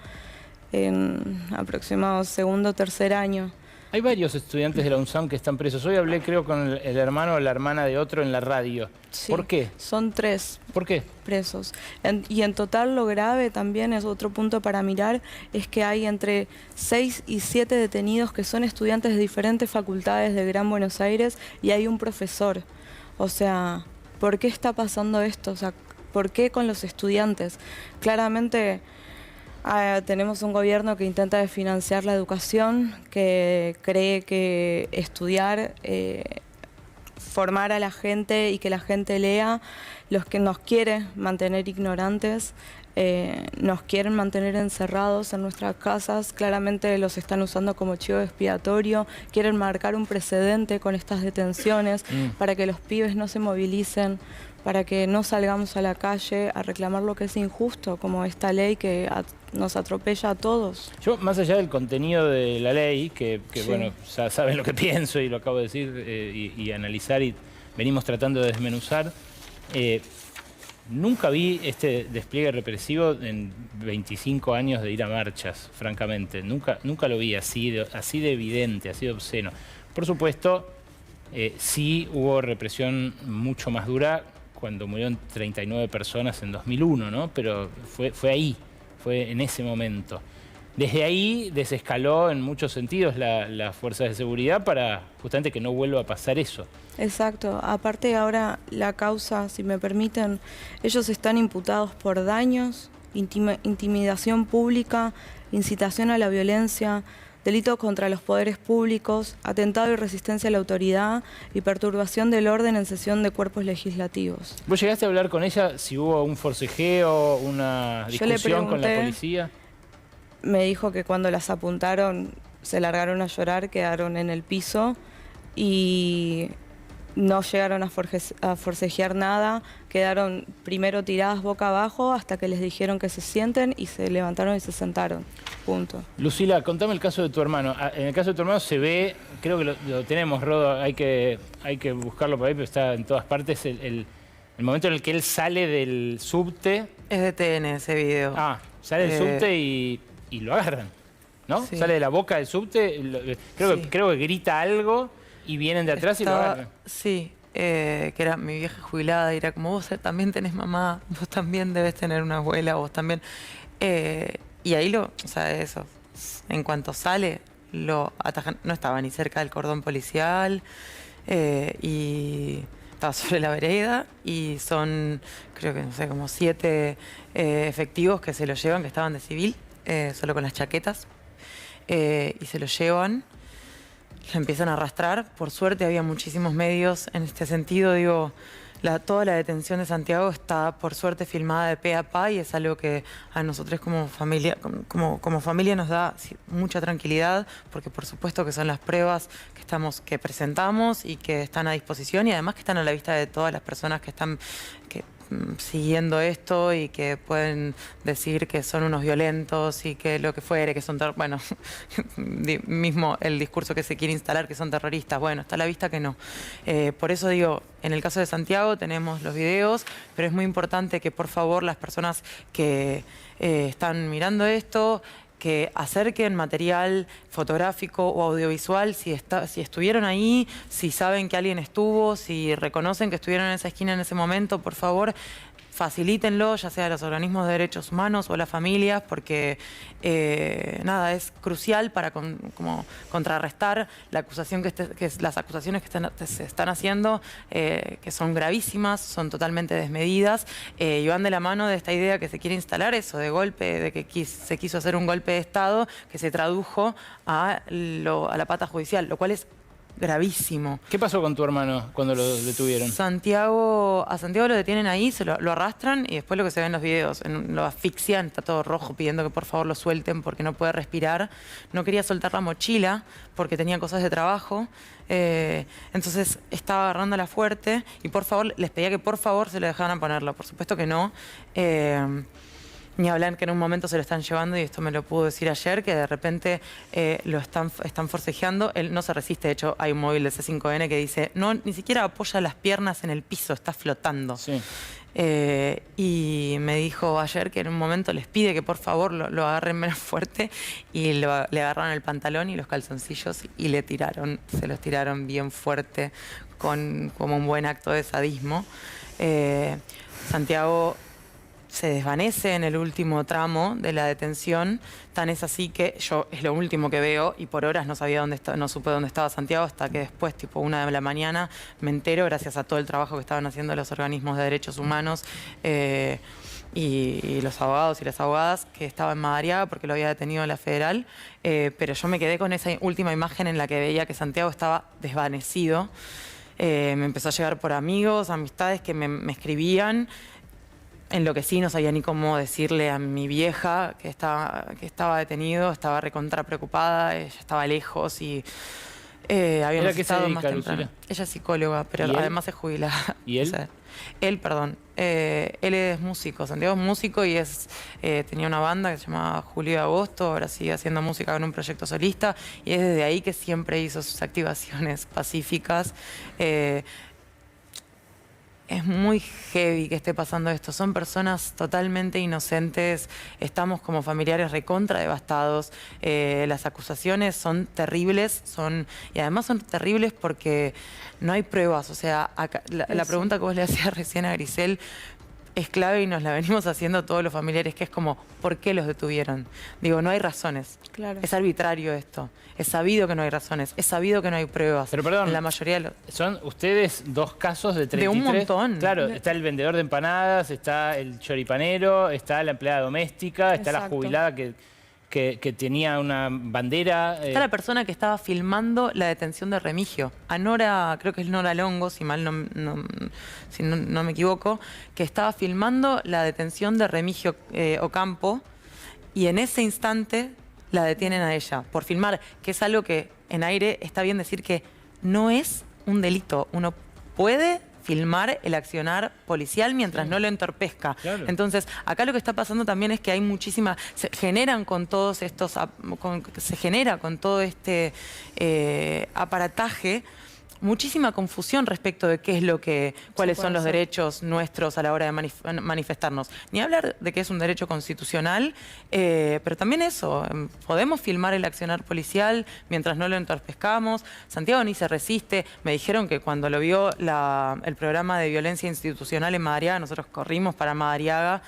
en aproximado 2º o 3er año. Hay varios estudiantes de la UNSAM que están presos. Hoy hablé, creo, con el hermano o la hermana de otro en la radio. Sí, ¿por qué? Son 3. ¿Por qué? Presos. Y en total lo grave también es otro punto para mirar, es que hay entre 6 y 7 detenidos que son estudiantes de diferentes facultades del Gran Buenos Aires y hay un profesor. O sea, ¿por qué está pasando esto? O sea, ¿por qué con los estudiantes? Claramente tenemos un gobierno que intenta desfinanciar la educación, que cree que estudiar, formar a la gente y que la gente lea, los que nos quiere mantener ignorantes, nos quieren mantener encerrados en nuestras casas, claramente los están usando como chivo expiatorio, quieren marcar un precedente con estas detenciones para que los pibes no se movilicen, para que no salgamos a la calle a reclamar lo que es injusto, como esta ley que nos atropella a todos. Yo, más allá del contenido de la ley, que Sí. bueno, ya saben lo que pienso y lo acabo de decir y analizar y venimos tratando de desmenuzar, nunca vi este despliegue represivo en 25 años de ir a marchas, francamente. Nunca lo vi así de evidente, así de obsceno. Por supuesto, sí hubo represión mucho más dura cuando murieron 39 personas en 2001, ¿no? Pero fue ahí, fue en ese momento. Desde ahí desescaló en muchos sentidos las fuerzas de seguridad para justamente que no vuelva a pasar eso. Exacto. Aparte ahora la causa, si me permiten, ellos están imputados por daños, intimidación pública, incitación a la violencia, delitos contra los poderes públicos, atentado y resistencia a la autoridad y perturbación del orden en sesión de cuerpos legislativos. ¿Vos llegaste a hablar con ella si hubo un forcejeo, una discusión con la policía? Me dijo que cuando las apuntaron se largaron a llorar, quedaron en el piso y no llegaron a forcejear nada, quedaron primero tiradas boca abajo hasta que les dijeron que se sienten y se levantaron y se sentaron. punto. Lucila, contame el caso de tu hermano. En el caso de tu hermano se ve, creo que lo tenemos, Rodo, hay que buscarlo por ahí, pero está en todas partes, el momento en el que él sale del subte. Es de TN ese video. Sale del subte y lo agarran, ¿no? Sí. Sale de la boca del subte, creo que grita algo y vienen de atrás y lo agarran. Sí, que era mi vieja jubilada y era como, vos también tenés mamá, vos también debes tener una abuela, vos también. Y ahí eso, en cuanto sale, lo atajan. No estaba ni cerca del cordón policial y estaba sobre la vereda y son, creo que no sé, como 7 efectivos que se lo llevan, que estaban de civil, solo con las chaquetas, y se lo llevan. Lo empiezan a arrastrar. Por suerte había muchísimos medios en este sentido. Digo, toda la detención de Santiago está por suerte filmada de pe a pa y es algo que a nosotros como familia nos da mucha tranquilidad, porque por supuesto que son las pruebas que presentamos y que están a disposición y además que están a la vista de todas las personas que están siguiendo esto y que pueden decir que son unos violentos y que lo que fuere, que son, bueno, mismo el discurso que se quiere instalar, que son terroristas, bueno, está a la vista que no. Por eso digo, en el caso de Santiago tenemos los videos, pero es muy importante que por favor las personas que están mirando esto, que acerquen material fotográfico o audiovisual si estuvieron ahí, si saben que alguien estuvo, si reconocen que estuvieron en esa esquina en ese momento, por favor, facilítenlo, ya sea a los organismos de derechos humanos o a las familias, porque nada, es crucial para como contrarrestar la acusación las acusaciones que se están haciendo, que son gravísimas, son totalmente desmedidas, y van de la mano de esta idea que se quiere instalar, eso de golpe, de que se quiso hacer un golpe de Estado que se tradujo a la pata judicial, lo cual es gravísimo. ¿Qué pasó con tu hermano cuando lo detuvieron? A Santiago lo detienen ahí, lo arrastran y después lo que se ve en los videos, lo asfixian, está todo rojo pidiendo que por favor lo suelten porque no puede respirar. No quería soltar la mochila porque tenía cosas de trabajo. Entonces estaba agarrándola fuerte y por favor, les pedía que por favor se lo dejaran ponerlo. Por supuesto que no. Ni hablar que en un momento se lo están llevando, y esto me lo pudo decir ayer, que de repente lo están forcejeando. Él no se resiste, de hecho hay un móvil de C5N que dice, no, ni siquiera apoya las piernas en el piso, está flotando. Sí. Y me dijo ayer que en un momento les pide que por favor lo agarren menos fuerte y le agarraron el pantalón y los calzoncillos y se los tiraron bien fuerte como un buen acto de sadismo. Santiago se desvanece en el último tramo de la detención, tan es así que yo es lo último que veo y por horas no supe dónde estaba Santiago hasta que después, tipo 1 de la mañana, me entero gracias a todo el trabajo que estaban haciendo los organismos de derechos humanos y los abogados y las abogadas, que estaba en Madariaga porque lo había detenido la Federal, pero yo me quedé con esa última imagen en la que veía que Santiago estaba desvanecido. Me empezó a llegar por amigos, amistades que me escribían. Enloquecí, no sabía ni cómo decirle a mi vieja que estaba detenido, estaba recontra preocupada, ella estaba lejos y habíamos estado más temprano. Ella es psicóloga, pero además es jubilada. ¿Y él? O sea, él es músico, Santiago es músico y tenía una banda que se llamaba Julio de Agosto, ahora sigue haciendo música con un proyecto solista y es desde ahí que siempre hizo sus activaciones pacíficas. Es muy heavy que esté pasando esto. Son personas totalmente inocentes. Estamos como familiares recontra devastados. Las acusaciones son terribles. Y además son terribles porque no hay pruebas. O sea, la pregunta que vos le hacías recién a Grisel es clave y nos la venimos haciendo todos los familiares, que es como, ¿por qué los detuvieron? Digo, no hay razones. Claro. Es arbitrario esto. Es sabido que no hay razones. Es sabido que no hay pruebas. Pero perdón, en la mayoría de son ustedes 2 casos de 33. De un montón. Claro, está el vendedor de empanadas, está el choripanero, está la empleada doméstica, está la jubilada que tenía una bandera. Está la persona que estaba filmando la detención de Remigio. A Nora, creo que es Nora Longo, si no me equivoco, que estaba filmando la detención de Remigio Ocampo y en ese instante la detienen a ella por filmar, que es algo que en aire está bien decir que no es un delito. Uno puede filmar el accionar policial mientras no lo entorpezca. Claro. Entonces, acá lo que está pasando también es que hay muchísimas, se genera con todo este aparataje muchísima confusión respecto de qué es cuáles son los derechos nuestros a la hora de manifestarnos. Ni hablar de que es un derecho constitucional, pero también eso, podemos filmar el accionar policial mientras no lo entorpezcamos. Santiago ni se resiste. Me dijeron que cuando lo vio el programa de violencia institucional en Madariaga, nosotros corrimos para Madariaga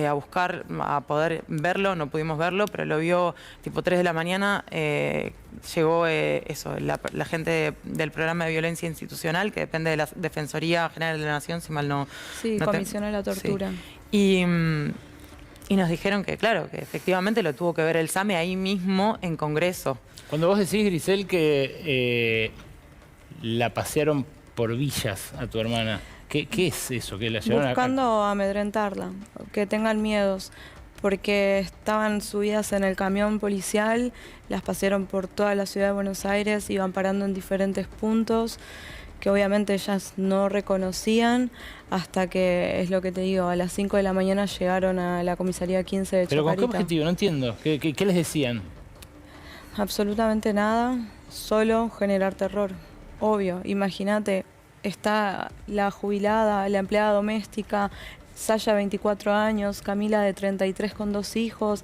a buscar, a poder verlo, no pudimos verlo, pero lo vio tipo 3 de la mañana, llegó la gente del programa de violencia institucional, que depende de la Defensoría General de la Nación, si mal no... Sí, no Comisión a la Tortura. Sí. Y nos dijeron que, claro, que efectivamente lo tuvo que ver el SAME ahí mismo en Congreso. Cuando vos decís, Grisel, que la pasearon por villas a tu hermana, ¿qué es eso? ¿Que la llevaron Buscando amedrentarla, que tengan miedos, porque estaban subidas en el camión policial, las pasearon por toda la ciudad de Buenos Aires, iban parando en diferentes puntos, que obviamente ellas no reconocían, hasta que, es lo que te digo, a las 5 de la mañana llegaron a la comisaría 15 de ¿Pero Chacarita. con qué objetivo? No entiendo. ¿Qué les decían? Absolutamente nada, solo generar terror. Obvio, imagínate, está la jubilada, la empleada doméstica, Saya, 24 años, Camila, de 33, con 2 hijos,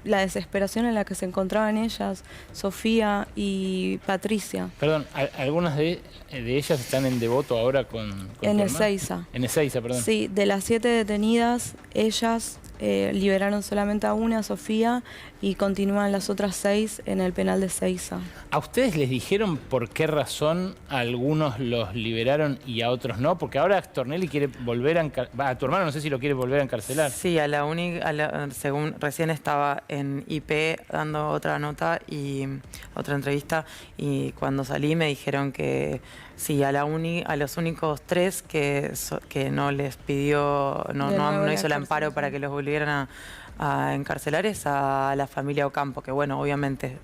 la desesperación en la que se encontraban ellas, Sofía y Patricia. Perdón, ¿algunas de ellas están en Devoto ahora con En tu Ezeiza. hermana? En Ezeiza, perdón. Sí, de las 7 detenidas, ellas liberaron solamente a una, Sofía, y continúan las otras 6 en el penal de Ezeiza. ¿A ustedes les dijeron por qué razón a algunos los liberaron y a otros no? Porque ahora Stornelli quiere volver a tu hermano, no sé si lo quiere volver a encarcelar. Sí, según recién estaba en IP dando otra nota y otra entrevista, y cuando salí me dijeron que sí, a los únicos 3 que no les pidió, no hizo el amparo para que los volvieran a encarcelar es a la familia Ocampo, que bueno, obviamente,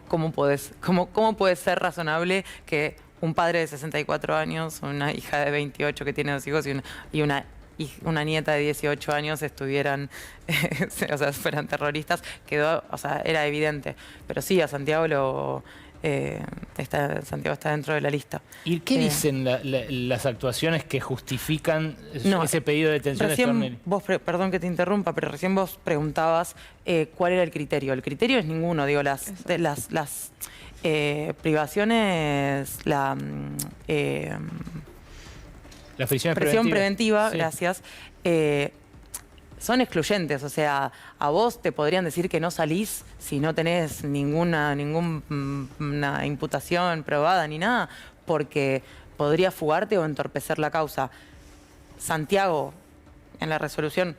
¿cómo puede ser razonable que un padre de 64 años, una hija de 28 que tiene 2 hijos y una nieta de 18 años estuvieran, fueran terroristas? Era evidente. Pero sí, a Santiago Santiago está dentro de la lista. ¿Y qué dicen las actuaciones que justifican ese pedido de detención de Stornelli? Perdón que te interrumpa, pero recién vos preguntabas cuál era el criterio. El criterio es ninguno, digo, las privaciones, la prisión preventiva, sí. Gracias, son excluyentes. O sea, a vos te podrían decir que no salís si no tenés ninguna imputación probada ni nada, porque podría fugarte o entorpecer la causa. Santiago, en la resolución,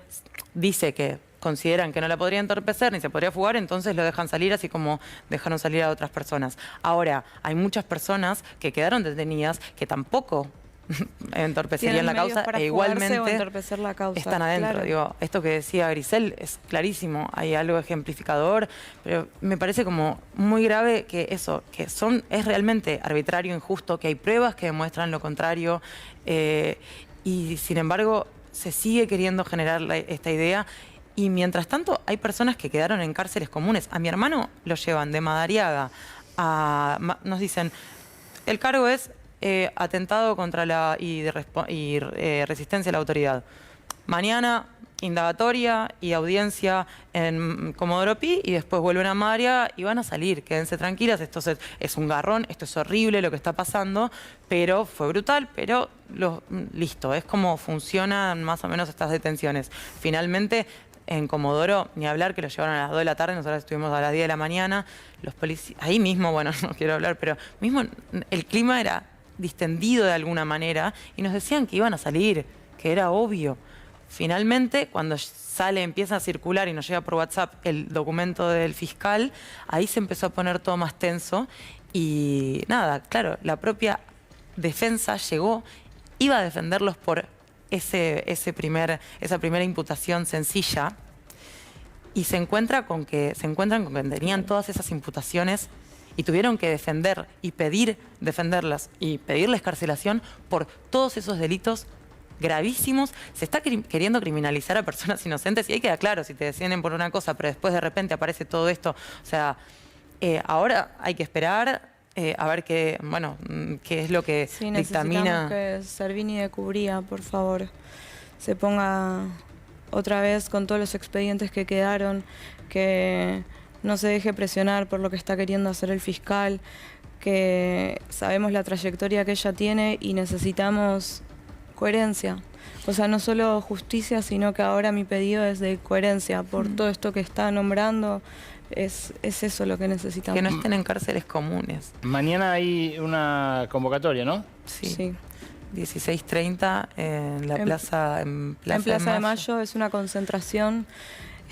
dice que consideran que no la podría entorpecer ni se podría fugar, entonces lo dejan salir, así como dejaron salir a otras personas. Ahora, hay muchas personas que quedaron detenidas que tampoco entorpecerían la causa e igualmente están adentro. Claro. Digo, esto que decía Grisel es clarísimo, hay algo ejemplificador, pero me parece como muy grave que es realmente arbitrario, injusto, que hay pruebas que demuestran lo contrario, y sin embargo se sigue queriendo generar esta idea. Y mientras tanto hay personas que quedaron en cárceles comunes. A mi hermano lo llevan de Madariaga nos dicen, el cargo es atentado contra resistencia a la autoridad. Mañana, indagatoria y audiencia en Comodoro Pi, y después vuelven a Madariaga y van a salir. Quédense tranquilas, esto es un garrón, esto es horrible lo que está pasando, pero fue brutal, pero listo, es como funcionan más o menos estas detenciones. Finalmente, en Comodoro, ni hablar, que lo llevaron a las 2 de la tarde, nosotros estuvimos a las 10 de la mañana, los policías, ahí mismo, bueno, no quiero hablar, pero mismo el clima era distendido de alguna manera y nos decían que iban a salir, que era obvio. Finalmente, cuando empieza a circular y nos llega por WhatsApp el documento del fiscal, ahí se empezó a poner todo más tenso y nada, claro, la propia defensa iba a defenderlos por esa primera imputación sencilla, y se encuentran con que tenían todas esas imputaciones y tuvieron que defender y defenderlas y pedirle escarcelación por todos esos delitos gravísimos. Se está queriendo criminalizar a personas inocentes y ahí queda claro, si te detienen por una cosa, pero después de repente aparece todo esto. O sea, ahora hay que esperar a ver qué es lo que dictamina. Necesitamos que Servini de Cubría, por favor, se ponga otra vez con todos los expedientes que quedaron, que no se deje presionar por lo que está queriendo hacer el fiscal, que sabemos la trayectoria que ella tiene y necesitamos coherencia. O sea, no solo justicia, sino que ahora mi pedido es de coherencia por todo esto que está nombrando. Es eso lo que necesitamos. Que no estén en cárceles comunes. Mañana hay una convocatoria, ¿no? Sí. 16:30 en la plaza, en Plaza de Mayo es una concentración.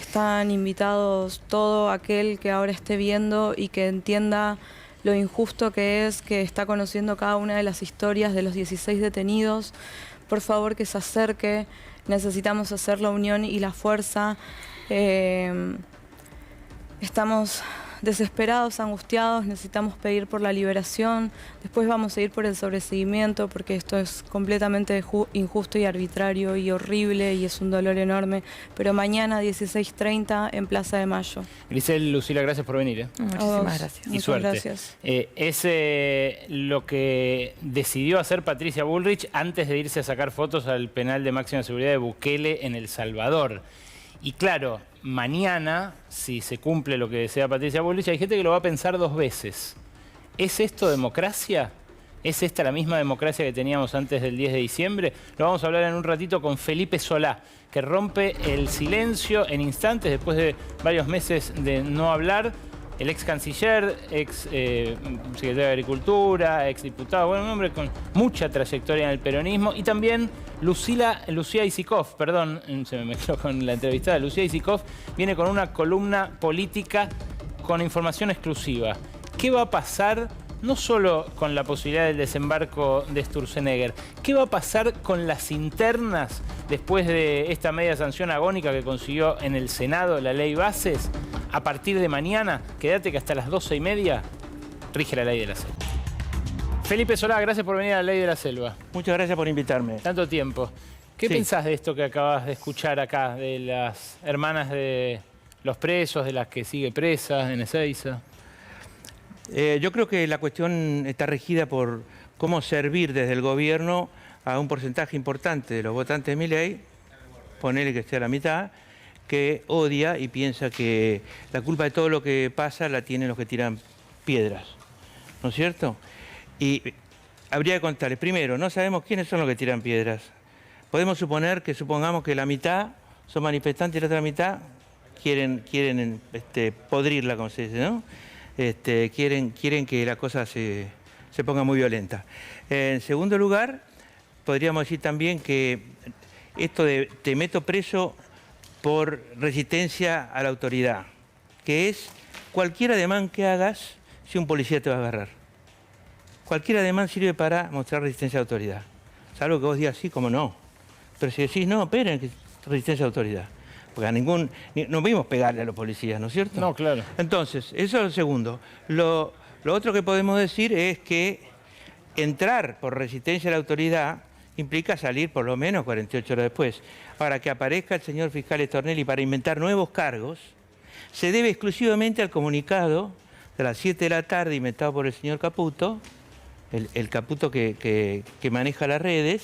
Están invitados todo aquel que ahora esté viendo y que entienda lo injusto que es, que está conociendo cada una de las historias de los 16 detenidos. Por favor, que se acerque. Necesitamos hacer la unión y la fuerza. Estamos desesperados, angustiados, necesitamos pedir por la liberación. Después vamos a ir por el sobreseguimiento, porque esto es completamente injusto y arbitrario y horrible y es un dolor enorme. Pero mañana 16:30 en Plaza de Mayo. Grisel, Lucila, gracias por venir. Muchísimas gracias. Y suerte. Gracias. Es lo que decidió hacer Patricia Bullrich antes de irse a sacar fotos al penal de máxima seguridad de Bukele en El Salvador. Y claro, mañana, si se cumple lo que desea Patricia Bullrich, hay gente que lo va a pensar dos veces. ¿Es esto democracia? ¿Es esta la misma democracia que teníamos antes del 10 de diciembre? Lo vamos a hablar en un ratito con Felipe Solá, que rompe el silencio en instantes después de varios meses de no hablar. El ex canciller, ex secretario de Agricultura, ex diputado, bueno, un hombre con mucha trayectoria en el peronismo. Y también Lucía Isikoff, perdón, se me mezcló con la entrevistada. Lucía Isikoff viene con una columna política con información exclusiva. ¿Qué va a pasar no solo con la posibilidad del desembarco de Sturzenegger? ¿Qué va a pasar con las internas después de esta media sanción agónica que consiguió en el Senado la ley Bases? A partir de mañana, quédate que hasta las 12:30 rige la ley de la selva. Felipe Solá, gracias por venir a la ley de la selva. Muchas gracias por invitarme. Tanto tiempo. ¿Qué pensás de esto que acabas de escuchar acá, de las hermanas de los presos, de las que sigue presa en Ezeiza? Yo creo que la cuestión está regida por cómo servir desde el gobierno a un porcentaje importante de los votantes de Milei, ponele que sea la mitad, que odia y piensa que la culpa de todo lo que pasa la tienen los que tiran piedras, ¿no es cierto? Y habría que contarles, primero, no sabemos quiénes son los que tiran piedras. Podemos supongamos que la mitad son manifestantes y la otra mitad quieren podrirla, como se dice, ¿no? Quieren que la cosa se ponga muy violenta. En segundo lugar, podríamos decir también que esto de te meto preso por resistencia a la autoridad, que es cualquier ademán que hagas si un policía te va a agarrar. Cualquier ademán sirve para mostrar resistencia a la autoridad. Salvo que vos digas sí, como no. Pero si decís no, esperen, que resistencia a la autoridad. Porque no vimos pegarle a los policías, ¿no es cierto? No, claro. Entonces, eso es lo segundo. Lo otro que podemos decir es que entrar por resistencia a la autoridad implica salir por lo menos 48 horas después. Ahora, que aparezca el señor fiscal Stornelli para inventar nuevos cargos, se debe exclusivamente al comunicado de las 7 de la tarde inventado por el señor Caputo, el Caputo que maneja las redes.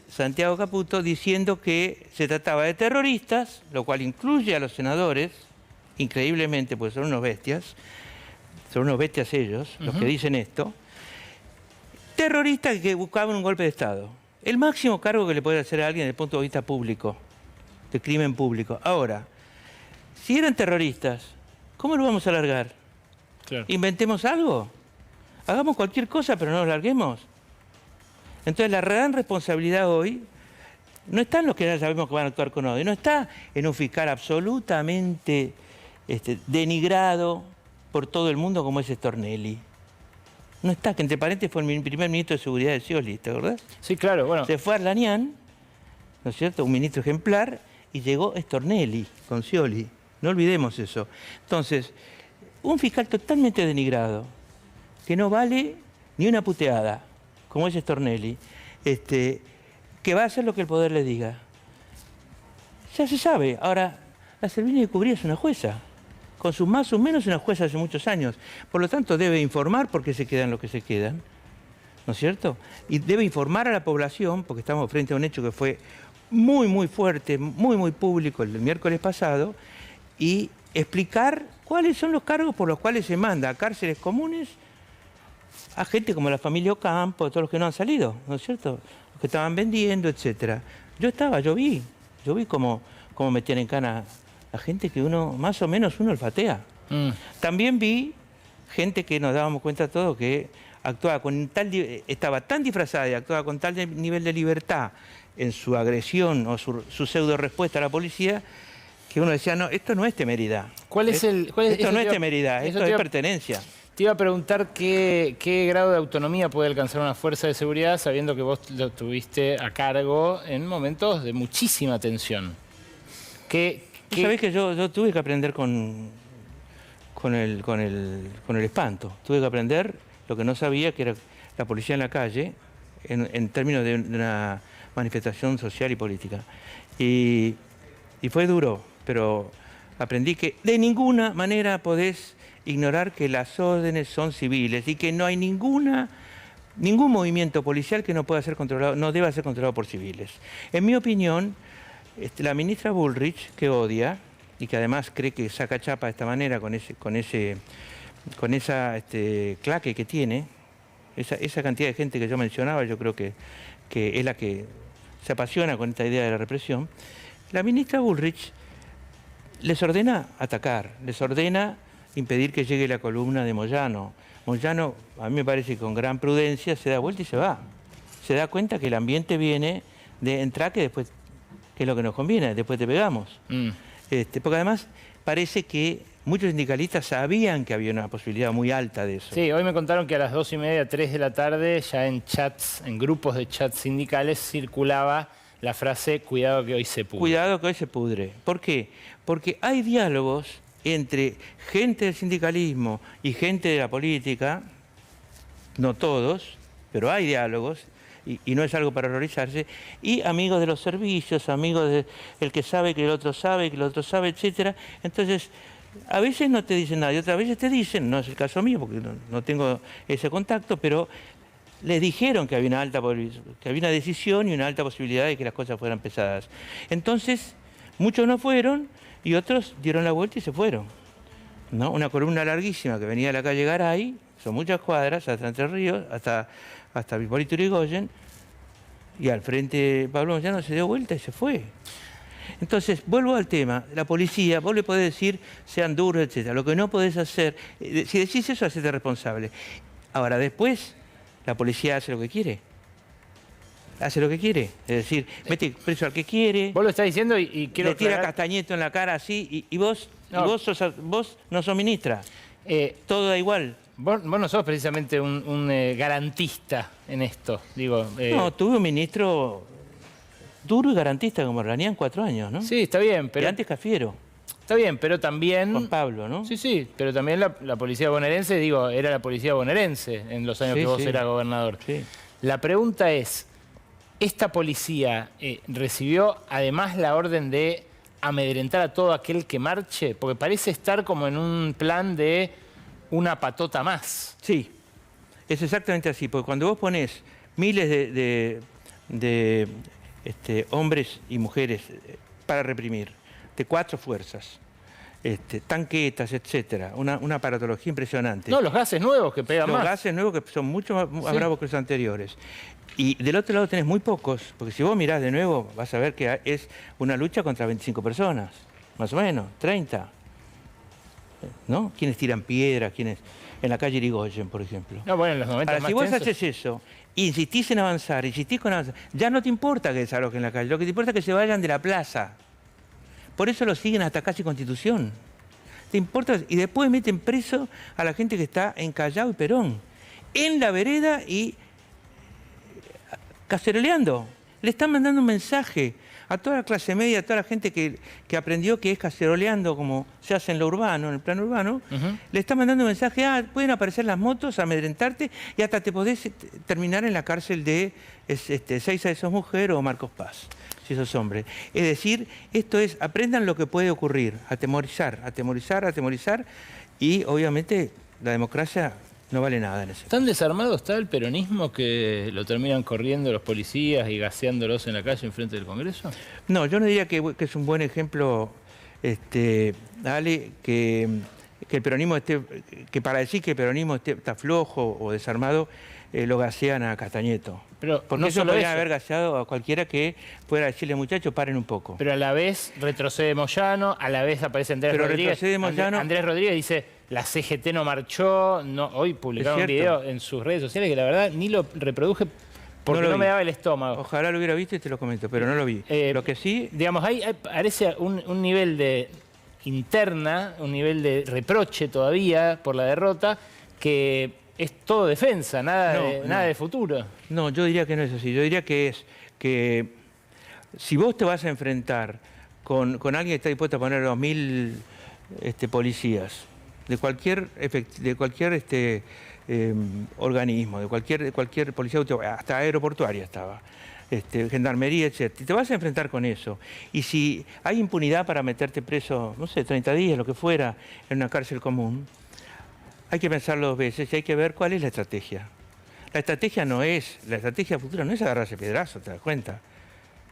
Santiago Caputo, diciendo que se trataba de terroristas, lo cual incluye a los senadores, increíblemente, pues son unos bestias ellos, los que dicen esto, terroristas que buscaban un golpe de Estado. El máximo cargo que le puede hacer a alguien desde el punto de vista público, de crimen público. Ahora, si eran terroristas, ¿cómo lo vamos a largar? Claro. ¿Inventemos algo? Hagamos cualquier cosa, pero no nos larguemos. Entonces la gran responsabilidad hoy no está en los que ya sabemos que van a actuar con odio, no está en un fiscal absolutamente denigrado por todo el mundo como es Stornelli. No está, que entre paréntesis fue el primer ministro de Seguridad de Scioli, ¿te acordás? Sí, claro, bueno. Se fue a Arlanian, ¿no es cierto?, un ministro ejemplar, y llegó Stornelli con Scioli. No olvidemos eso. Entonces, un fiscal totalmente denigrado, que no vale ni una puteada, como es Stornelli, que va a hacer lo que el poder le diga. Ya se sabe. Ahora, la Servini de Cubría es una jueza, con sus más o menos una jueza hace muchos años. Por lo tanto, debe informar por qué se quedan lo que se quedan, ¿no es cierto? Y debe informar a la población, porque estamos frente a un hecho que fue muy, muy fuerte, muy, muy público el miércoles pasado, y explicar cuáles son los cargos por los cuales se manda a cárceles comunes a gente como la familia Ocampo, todos los que no han salido, ¿no es cierto? Los que estaban vendiendo, etcétera. Yo vi cómo metían en cana a gente que uno, más o menos, uno olfatea. También vi gente que nos dábamos cuenta todos que actuaba con estaba tan disfrazada y actuaba con tal nivel de libertad en su agresión o su pseudo respuesta a la policía, que uno decía, no, esto no es temeridad. Esto no es temeridad, esto es pertenencia. Te iba a preguntar qué grado de autonomía puede alcanzar una fuerza de seguridad, sabiendo que vos lo tuviste a cargo en momentos de muchísima tensión. Sabés que yo tuve que aprender con el espanto. Tuve que aprender lo que no sabía, que era la policía en la calle, en términos de una manifestación social y política. Y fue duro, pero aprendí que de ninguna manera podés ignorar que las órdenes son civiles y que no hay ningún movimiento policial que no pueda ser controlado, no deba ser controlado por civiles. En mi opinión, la ministra Bullrich, que odia y que además cree que saca chapa de esta manera con esa claque que tiene, esa cantidad de gente que yo mencionaba, yo creo que es la que se apasiona con esta idea de la represión. La ministra Bullrich les ordena atacar, les ordena impedir que llegue la columna de Moyano. Moyano, a mí me parece que con gran prudencia se da vuelta y se va. Se da cuenta que el ambiente viene de entrar, que después, que es lo que nos conviene, después te pegamos. Porque además parece que muchos sindicalistas sabían que había una posibilidad muy alta de eso. Sí, hoy me contaron que a las 2:30, 3 de la tarde, ya en chats, en grupos de chats sindicales, circulaba la frase, cuidado que hoy se pudre. Cuidado que hoy se pudre. ¿Por qué? Porque hay diálogos entre gente del sindicalismo y gente de la política, no todos, pero hay diálogos, y no es algo para horrorizarse, y amigos de los servicios, amigos del que sabe que el otro sabe, que el otro sabe, etcétera. Entonces, a veces no te dicen nada y otras veces te dicen, no es el caso mío porque no tengo ese contacto, pero les dijeron que había una decisión y una alta posibilidad de que las cosas fueran pesadas. Entonces, muchos no fueron y otros dieron la vuelta y se fueron, ¿no? Una columna larguísima que venía de la calle Garay, son muchas cuadras, hasta Entre Ríos, hasta Hipólito Yrigoyen, y al frente Pablo Moyano se dio vuelta y se fue. Entonces, vuelvo al tema, la policía, vos le podés decir, sean duros, etc. Lo que no podés hacer, si decís eso, hacete responsable. Ahora, después, la policía hace lo que quiere. Hace lo que quiere, es decir, mete preso al que quiere. Vos lo estás diciendo y quiero le tira castañeto en la cara así, y vos no sos ministra. Todo da igual. Vos no sos precisamente un garantista en esto, digo. No, tuve un ministro duro y garantista como Ranián 4 años, ¿no? Sí, está bien, pero... Y antes Cafiero. Está bien, pero también... Juan Pablo, ¿no? Sí, pero también la policía bonaerense, digo, era la policía bonaerense en los años que vos eras gobernador. Sí. La pregunta es, ¿esta policía recibió además la orden de amedrentar a todo aquel que marche? Porque parece estar como en un plan de una patota más. Sí, es exactamente así, porque cuando vos ponés miles de hombres y mujeres para reprimir, de 4 fuerzas, tanquetas, etcétera, una aparatología impresionante. No, los gases nuevos que pegan más. Los gases nuevos que son mucho más bravos que los anteriores. Y del otro lado tenés muy pocos, porque si vos mirás de nuevo, vas a ver que es una lucha contra 25 personas, más o menos, 30. ¿No? ¿Quiénes tiran piedras? ¿Quiénes? En la calle Yrigoyen, por ejemplo. No, bueno, en los 90 Ahora, si vos haces eso, insistís en avanzar, ya no te importa que desalojen la calle, lo que te importa es que se vayan de la plaza. Por eso lo siguen hasta casi Constitución. ¿Te importa? Y después meten preso a la gente que está en Callao y Perón, en la vereda y caceroleando. Le están mandando un mensaje a toda la clase media, a toda la gente que aprendió que es caceroleando como se hace en lo urbano, en el plano urbano, le está mandando un mensaje, pueden aparecer las motos, amedrentarte y hasta te podés terminar en la cárcel de Seiza de sos mujer o Marcos Paz, si sos hombre. Es decir, esto es, aprendan lo que puede ocurrir, atemorizar, atemorizar, atemorizar y obviamente la democracia no vale nada en ese. ¿Tan desarmado está el peronismo que lo terminan corriendo los policías y gaseándolos en la calle enfrente del Congreso? No, yo no diría que es un buen ejemplo, Ale, que el peronismo que para decir que el peronismo está flojo o desarmado, lo gasean a Castañeto. Pero porque no eso solo podría eso. haber gaseado a cualquiera que pueda decirle, muchachos, paren un poco. Pero a la vez retrocede Moyano, a la vez aparece Andrés Rodríguez. Retrocede Moyano. Andrés Rodríguez dice, la CGT no marchó. No, hoy publicaron un video en sus redes sociales que la verdad ni lo reproduje porque no me daba el estómago. Ojalá lo hubiera visto y te lo comento, pero no lo vi. Lo que sí... Digamos, ahí parece un nivel de interna, un nivel de reproche todavía por la derrota que... Es todo defensa, nada de futuro. No, yo diría que no es así. Yo diría que es que si vos te vas a enfrentar con alguien que está dispuesto a poner 2000 policías de cualquier organismo, de cualquier policía, hasta aeroportuaria estaba, gendarmería, etc. Te vas a enfrentar con eso. Y si hay impunidad para meterte preso, no sé, 30 días, lo que fuera, en una cárcel común, hay que pensarlo 2 veces y hay que ver cuál es la estrategia. La estrategia futura no es agarrarse pedrazo, ¿te das cuenta?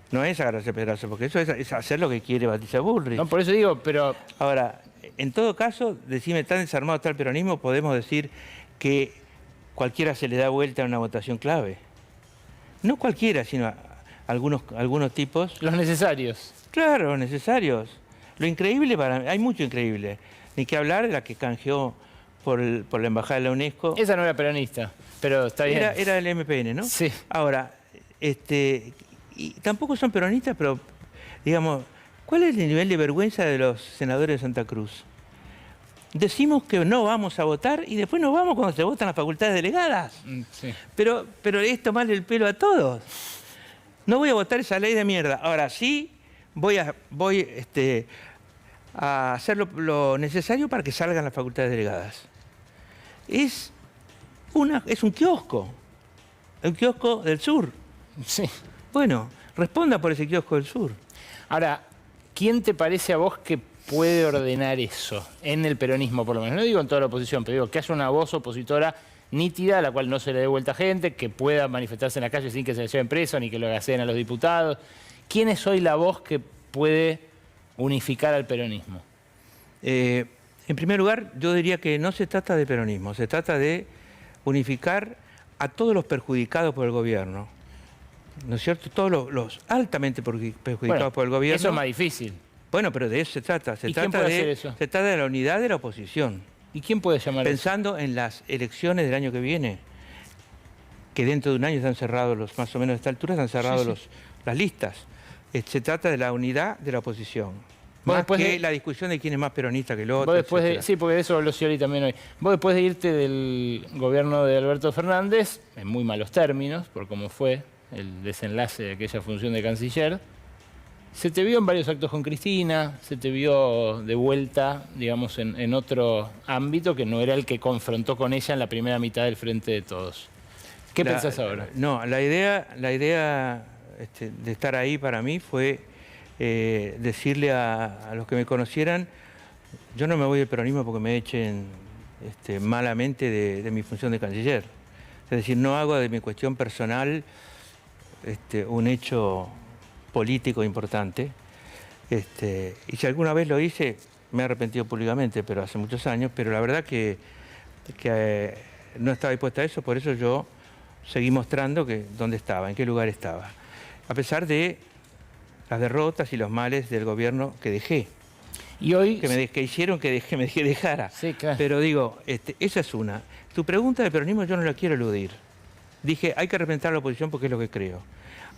No es agarrarse pedrazo, porque eso es hacer lo que quiere Patricia Bullrich. No, por eso digo, pero... Ahora, en todo caso, decime, tan desarmado está el peronismo, podemos decir que cualquiera se le da vuelta a una votación clave. No cualquiera, sino algunos tipos. Los necesarios. Claro, los necesarios. Lo increíble para mí, hay mucho increíble. Ni que hablar de la que canjeó por la embajada de la UNESCO. Esa no era peronista, pero está bien. Era del MPN, ¿no? Sí. Ahora, y tampoco son peronistas, pero, digamos, ¿cuál es el nivel de vergüenza de los senadores de Santa Cruz? Decimos que no vamos a votar y después nos vamos cuando se votan las facultades delegadas. Sí. Pero es tomarle el pelo a todos. No voy a votar esa ley de mierda. Ahora sí voy a hacer lo necesario para que salgan las facultades delegadas. Es un kiosco del sur. Sí. Bueno, responda por ese kiosco del sur. Ahora, ¿quién te parece a vos que puede ordenar eso en el peronismo, por lo menos? No digo en toda la oposición, pero digo que haya una voz opositora nítida a la cual no se le dé vuelta a gente, que pueda manifestarse en la calle sin que se le lleven preso ni que lo gaseen a los diputados. ¿Quién es hoy la voz que puede unificar al peronismo? En primer lugar, yo diría que no se trata de peronismo, se trata de unificar a todos los perjudicados por el gobierno. ¿No es cierto? Todos los altamente perjudicados por el gobierno. Eso es más difícil. Bueno, pero de eso se trata. ¿Y quién puede hacer eso? Se trata de la unidad de la oposición. ¿Y quién puede llamar Pensando en las elecciones del año que viene, que dentro de un año están cerrados, más o menos a esta altura, están cerrados las listas. Se trata de la unidad de la oposición. Más que la discusión de quién es más peronista que el otro. Sí, porque de eso habló Scioli también hoy. Vos después de irte del gobierno de Alberto Fernández, en muy malos términos, por cómo fue el desenlace de aquella función de canciller, se te vio en varios actos con Cristina, se te vio de vuelta, digamos, en otro ámbito que no era el que confrontó con ella en la primera mitad del Frente de Todos. ¿Qué pensás ahora? No, la idea de estar ahí para mí fue decirle a los que me conocieran, yo no me voy del peronismo porque me echen malamente de mi función de canciller. Es decir, no hago de mi cuestión personal un hecho político importante. Y si alguna vez lo hice, me he arrepentido públicamente, pero hace muchos años, pero la verdad que no estaba dispuesta a eso, por eso yo seguí mostrando dónde estaba, en qué lugar estaba. A pesar de las derrotas y los males del gobierno que dejé. Y hoy... Que hicieron que me dejara. Sí, claro. Pero digo, esa es una. Tu pregunta del peronismo yo no la quiero eludir. Dije, hay que representar a la oposición porque es lo que creo.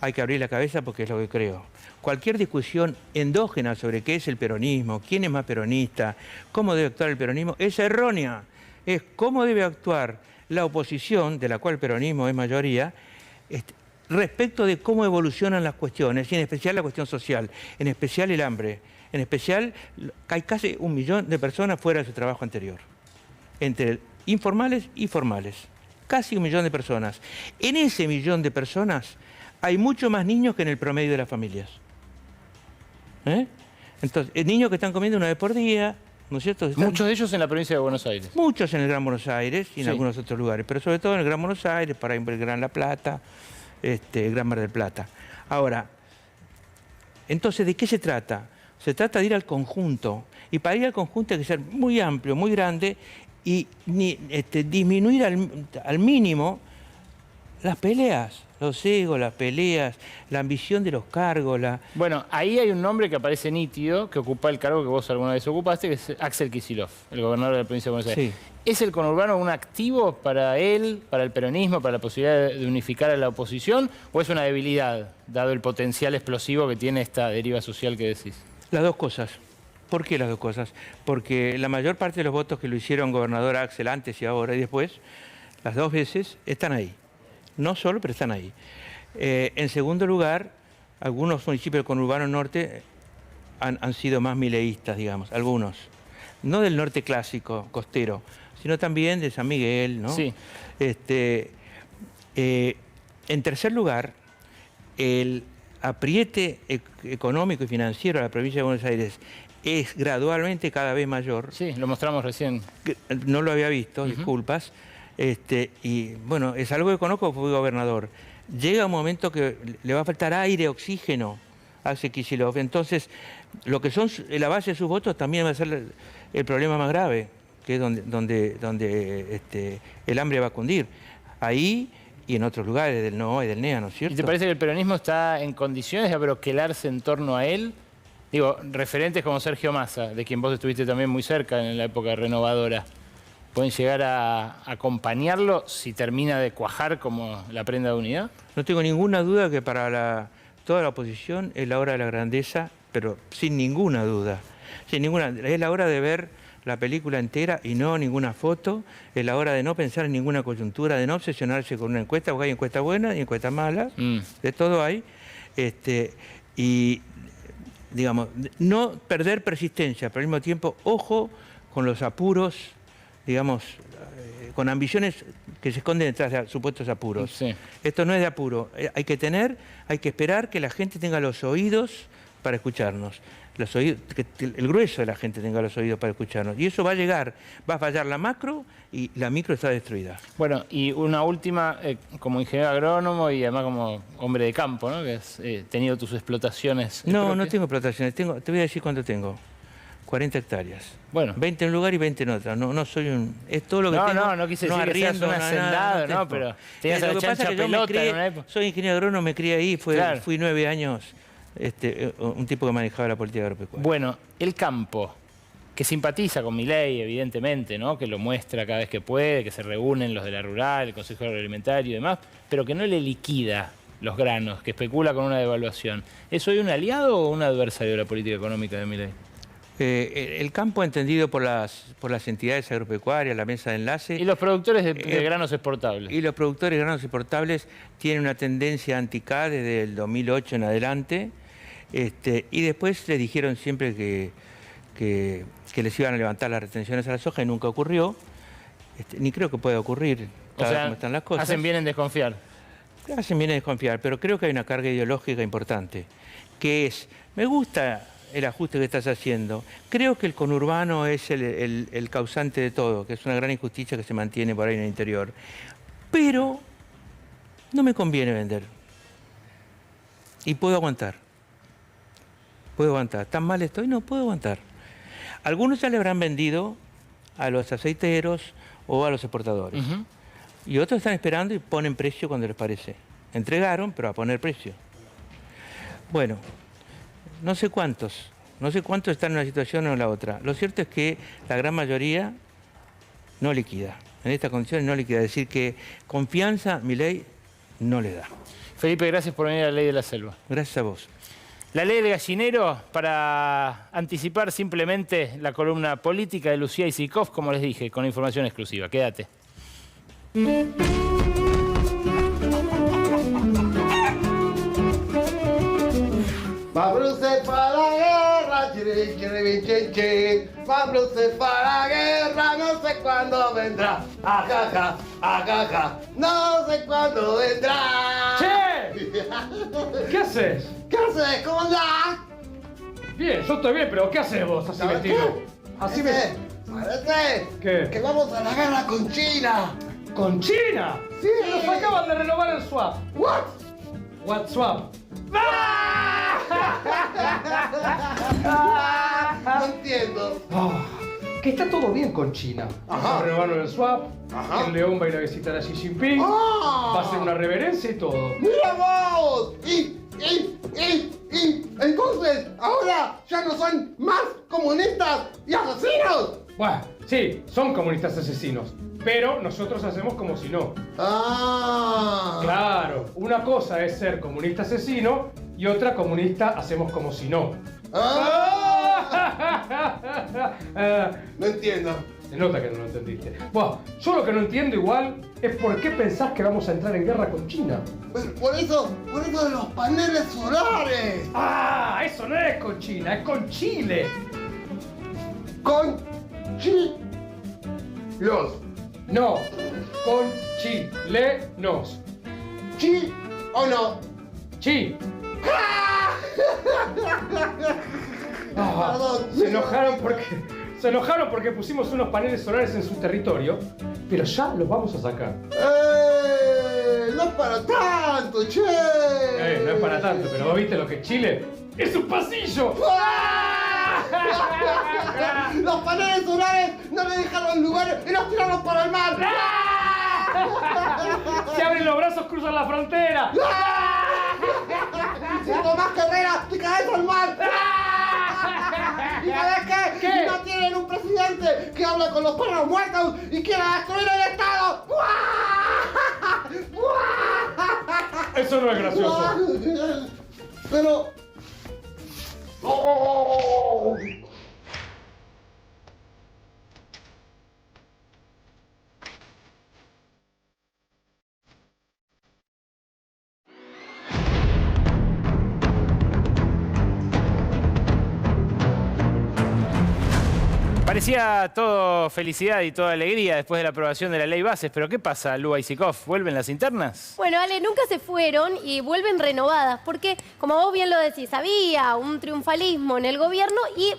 Hay que abrir la cabeza porque es lo que creo. Cualquier discusión endógena sobre qué es el peronismo, quién es más peronista, cómo debe actuar el peronismo, es errónea. Es cómo debe actuar la oposición, de la cual el peronismo es mayoría, respecto de cómo evolucionan las cuestiones, y en especial la cuestión social, en especial el hambre, en especial hay casi 1 millón de personas fuera de su trabajo anterior, entre informales y formales, casi 1 millón de personas. En ese 1 millón de personas hay mucho más niños que en el promedio de las familias. Entonces, niños que están comiendo una vez por día, ¿no es cierto? Muchos de ellos en la provincia de Buenos Aires. Muchos en el Gran Buenos Aires y en algunos otros lugares, pero sobre todo en el Gran Buenos Aires, para el Gran La Plata, el Gran Mar del Plata. Ahora, entonces, ¿de qué se trata? Se trata de ir al conjunto, y para ir al conjunto hay que ser muy amplio, muy grande, y disminuir al mínimo las peleas, los egos, las peleas, la ambición de los cargos. Bueno, ahí hay un nombre que aparece nítido, que ocupa el cargo que vos alguna vez ocupaste, que es Axel Kicillof, el gobernador de la provincia de Buenos Aires. Sí. ¿Es el conurbano un activo para él, para el peronismo, para la posibilidad de unificar a la oposición, o es una debilidad, dado el potencial explosivo que tiene esta deriva social que decís? Las dos cosas. ¿Por qué las dos cosas? Porque la mayor parte de los votos que lo hicieron gobernador Axel antes y ahora y después, las dos veces, están ahí. No solo, pero están ahí. En segundo lugar, algunos municipios del conurbano norte han sido más mileístas, digamos, algunos. No del norte clásico, costero, sino también de San Miguel, ¿no? Sí. En tercer lugar, el apriete económico y financiero de la provincia de Buenos Aires es gradualmente cada vez mayor. Sí, lo mostramos recién. No lo había visto, disculpas. Y bueno, es algo que conozco porque fui gobernador. Llega un momento que le va a faltar aire, oxígeno a Axel Kicillof. Entonces, lo que son la base de sus votos también va a ser el problema más grave, que es donde el hambre va a cundir. Ahí y en otros lugares del NOA y del NEA, ¿no es cierto? ¿Y te parece que el peronismo está en condiciones de abroquelarse en torno a él? Digo, referentes como Sergio Massa, de quien vos estuviste también muy cerca en la época renovadora, ¿pueden llegar a acompañarlo si termina de cuajar como la prenda de unidad? No tengo ninguna duda que para toda la oposición es la hora de la grandeza, pero sin ninguna duda. Es la hora de ver la película entera y no ninguna foto. Es la hora de no pensar en ninguna coyuntura, de no obsesionarse con una encuesta, porque hay encuestas buenas y encuestas malas, de todo hay. Y, digamos, no perder persistencia, pero al mismo tiempo, ojo con los apuros, digamos, con ambiciones que se esconden detrás de supuestos apuros. Sí. Esto no es de apuro. Hay que esperar que la gente tenga los oídos para escucharnos. Que el grueso de la gente tenga los oídos para escucharnos. Y eso va a llegar. Va a fallar la macro y la micro está destruida. Bueno, y una última, como ingeniero agrónomo y además como hombre de campo, ¿no? Que has tenido tus explotaciones. No tengo explotaciones. Te voy a decir cuánto tengo. 40 hectáreas. Bueno. 20 en un lugar y 20 en otra. No soy un... Es todo lo que tengo. No quise decir que seas un hacendado, ¿no? Pero tenías la chancha pelota en una época. Soy ingeniero agrónomo, me crié ahí, fui 9 años un tipo que manejaba la política agropecuaria. Bueno, el campo, que simpatiza con Milei, evidentemente, ¿no? Que lo muestra cada vez que puede, que se reúnen los de la rural, el Consejo Agroalimentario y demás, pero que no le liquida los granos, que especula con una devaluación. ¿Es hoy un aliado o un adversario de la política económica de Milei? El campo entendido por las entidades agropecuarias, la mesa de enlace... Y los productores de granos exportables. Y los productores de granos exportables tienen una tendencia anti-CAD desde el 2008 en adelante, y después les dijeron siempre que les iban a levantar las retenciones a la soja y nunca ocurrió, ni creo que pueda ocurrir, o sea, como están las cosas. Hacen bien en desconfiar. Hacen bien en desconfiar, pero creo que hay una carga ideológica importante, que es, me gusta el ajuste que estás haciendo. Creo que el conurbano es el causante de todo, que es una gran injusticia que se mantiene por ahí en el interior. Pero no me conviene vender. Y puedo aguantar. ¿Tan mal estoy? No, puedo aguantar. Algunos ya le habrán vendido a los aceiteros o a los exportadores. Y otros están esperando y ponen precio cuando les parece. Entregaron, pero a poner precio. Bueno, no sé cuántos están en una situación o en la otra. Lo cierto es que la gran mayoría no liquida. En estas condiciones no liquida. Es decir, que confianza Milei no le da. Felipe, gracias por venir a la Ley de la Selva. Gracias a vos. La Ley del Gallinero, para anticipar simplemente la columna política de Lucía Isikoff, como les dije, con información exclusiva. Quédate. Mabruce para la guerra, chiri, chiri, chin, chin. Mabruce para la guerra, no sé cuándo vendrá. Ajaja, ajaja, no sé cuándo vendrá. ¡Che! ¿Qué haces? ¿Qué haces? ¿Cómo andás? Bien, yo estoy bien, pero ¿qué haces vos así vestido? Así Parece ¿Qué? que vamos a la guerra con China. ¿Con China? Sí. Nos acaban de renovar el swap. What? What swap? No entiendo. Que está todo bien con China. Ajá. Renovaron el swap. Ajá. El León va a ir a visitar a Xi Jinping. Ah. Va a hacer una reverencia y todo. ¡Mira vos! Y entonces, ahora ya no son más comunistas y asesinos. Bueno, sí, son comunistas asesinos. Pero nosotros hacemos como si no. Ah. Claro, una cosa es ser comunista asesino y otra comunista hacemos como si no. No entiendo. Se nota que no lo entendiste. Bueno, yo lo que no entiendo igual es por qué pensás que vamos a entrar en guerra con China. Por eso de los paneles solares. ¡Ah! Eso no es con China, es con Chile. Con los. No, con chilenos. ¿Chi o no? Chi. Perdón. Se enojaron porque pusimos unos paneles solares en su territorio, pero ya los vamos a sacar. No es para tanto, che. No es para tanto, pero ¿vos viste lo que es Chile? ¡Es un pasillo! Los paneles solares no le dejaron lugar y los tiraron para el mar. Se abren los brazos, cruzan la frontera. Si tomás carrera, te caes al mar. ¿Y sabes qué? No tienen un presidente que habla con los perros muertos y quiera destruir el Estado. Eso no es gracioso. Pero... Parecía todo felicidad y toda alegría después de la aprobación de la ley bases, pero ¿qué pasa, Lu Aisikov? ¿Vuelven las internas? Bueno, Ale, nunca se fueron y vuelven renovadas, porque, como vos bien lo decís, había un triunfalismo en el gobierno y,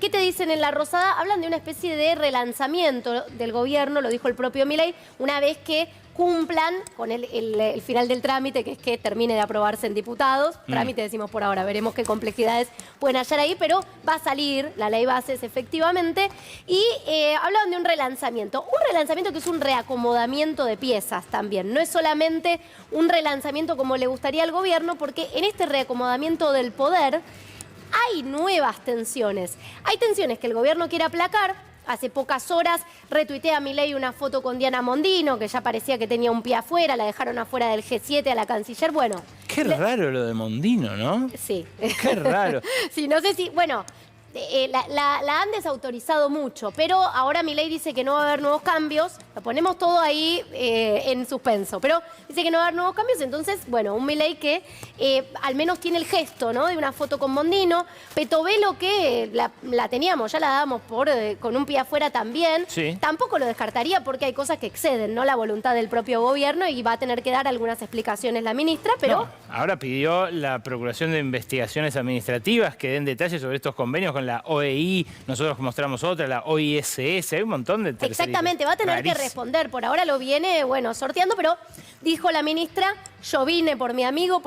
¿qué te dicen en La Rosada? Hablan de una especie de relanzamiento del gobierno, lo dijo el propio Milei, una vez que cumplan con el final del trámite, que es que termine de aprobarse en diputados. Trámite decimos por ahora, veremos qué complejidades pueden hallar ahí, pero va a salir la ley bases efectivamente. Y hablaban de un relanzamiento que es un reacomodamiento de piezas también. No es solamente un relanzamiento como le gustaría al gobierno, porque en este reacomodamiento del poder hay nuevas tensiones. Hay tensiones que el gobierno quiere aplacar. Hace pocas horas retuitea Milei una foto con Diana Mondino, que ya parecía que tenía un pie afuera, la dejaron afuera del G7 a la canciller. Bueno. Qué raro lo de Mondino, ¿no? Sí. Qué raro. Sí, no sé si... Bueno, la han desautorizado mucho, pero ahora Milei dice que no va a haber nuevos cambios. Lo ponemos todo ahí en suspenso, pero dice que no va a haber nuevos cambios. Entonces, bueno, un Milei que al menos tiene el gesto, ¿no?, de una foto con Mondino. Petovelo, que la teníamos, ya la dábamos con un pie afuera también. Sí. Tampoco lo descartaría porque hay cosas que exceden, ¿no?, la voluntad del propio gobierno, y va a tener que dar algunas explicaciones la ministra, pero... No, ahora pidió la Procuración de Investigaciones Administrativas que den detalles sobre estos convenios con la OEI, nosotros mostramos otra, la OISS, hay un montón de terceristas. Exactamente, va a tener que responder. Por ahora lo viene, bueno, sorteando, pero dijo la ministra, yo vine por mi amigo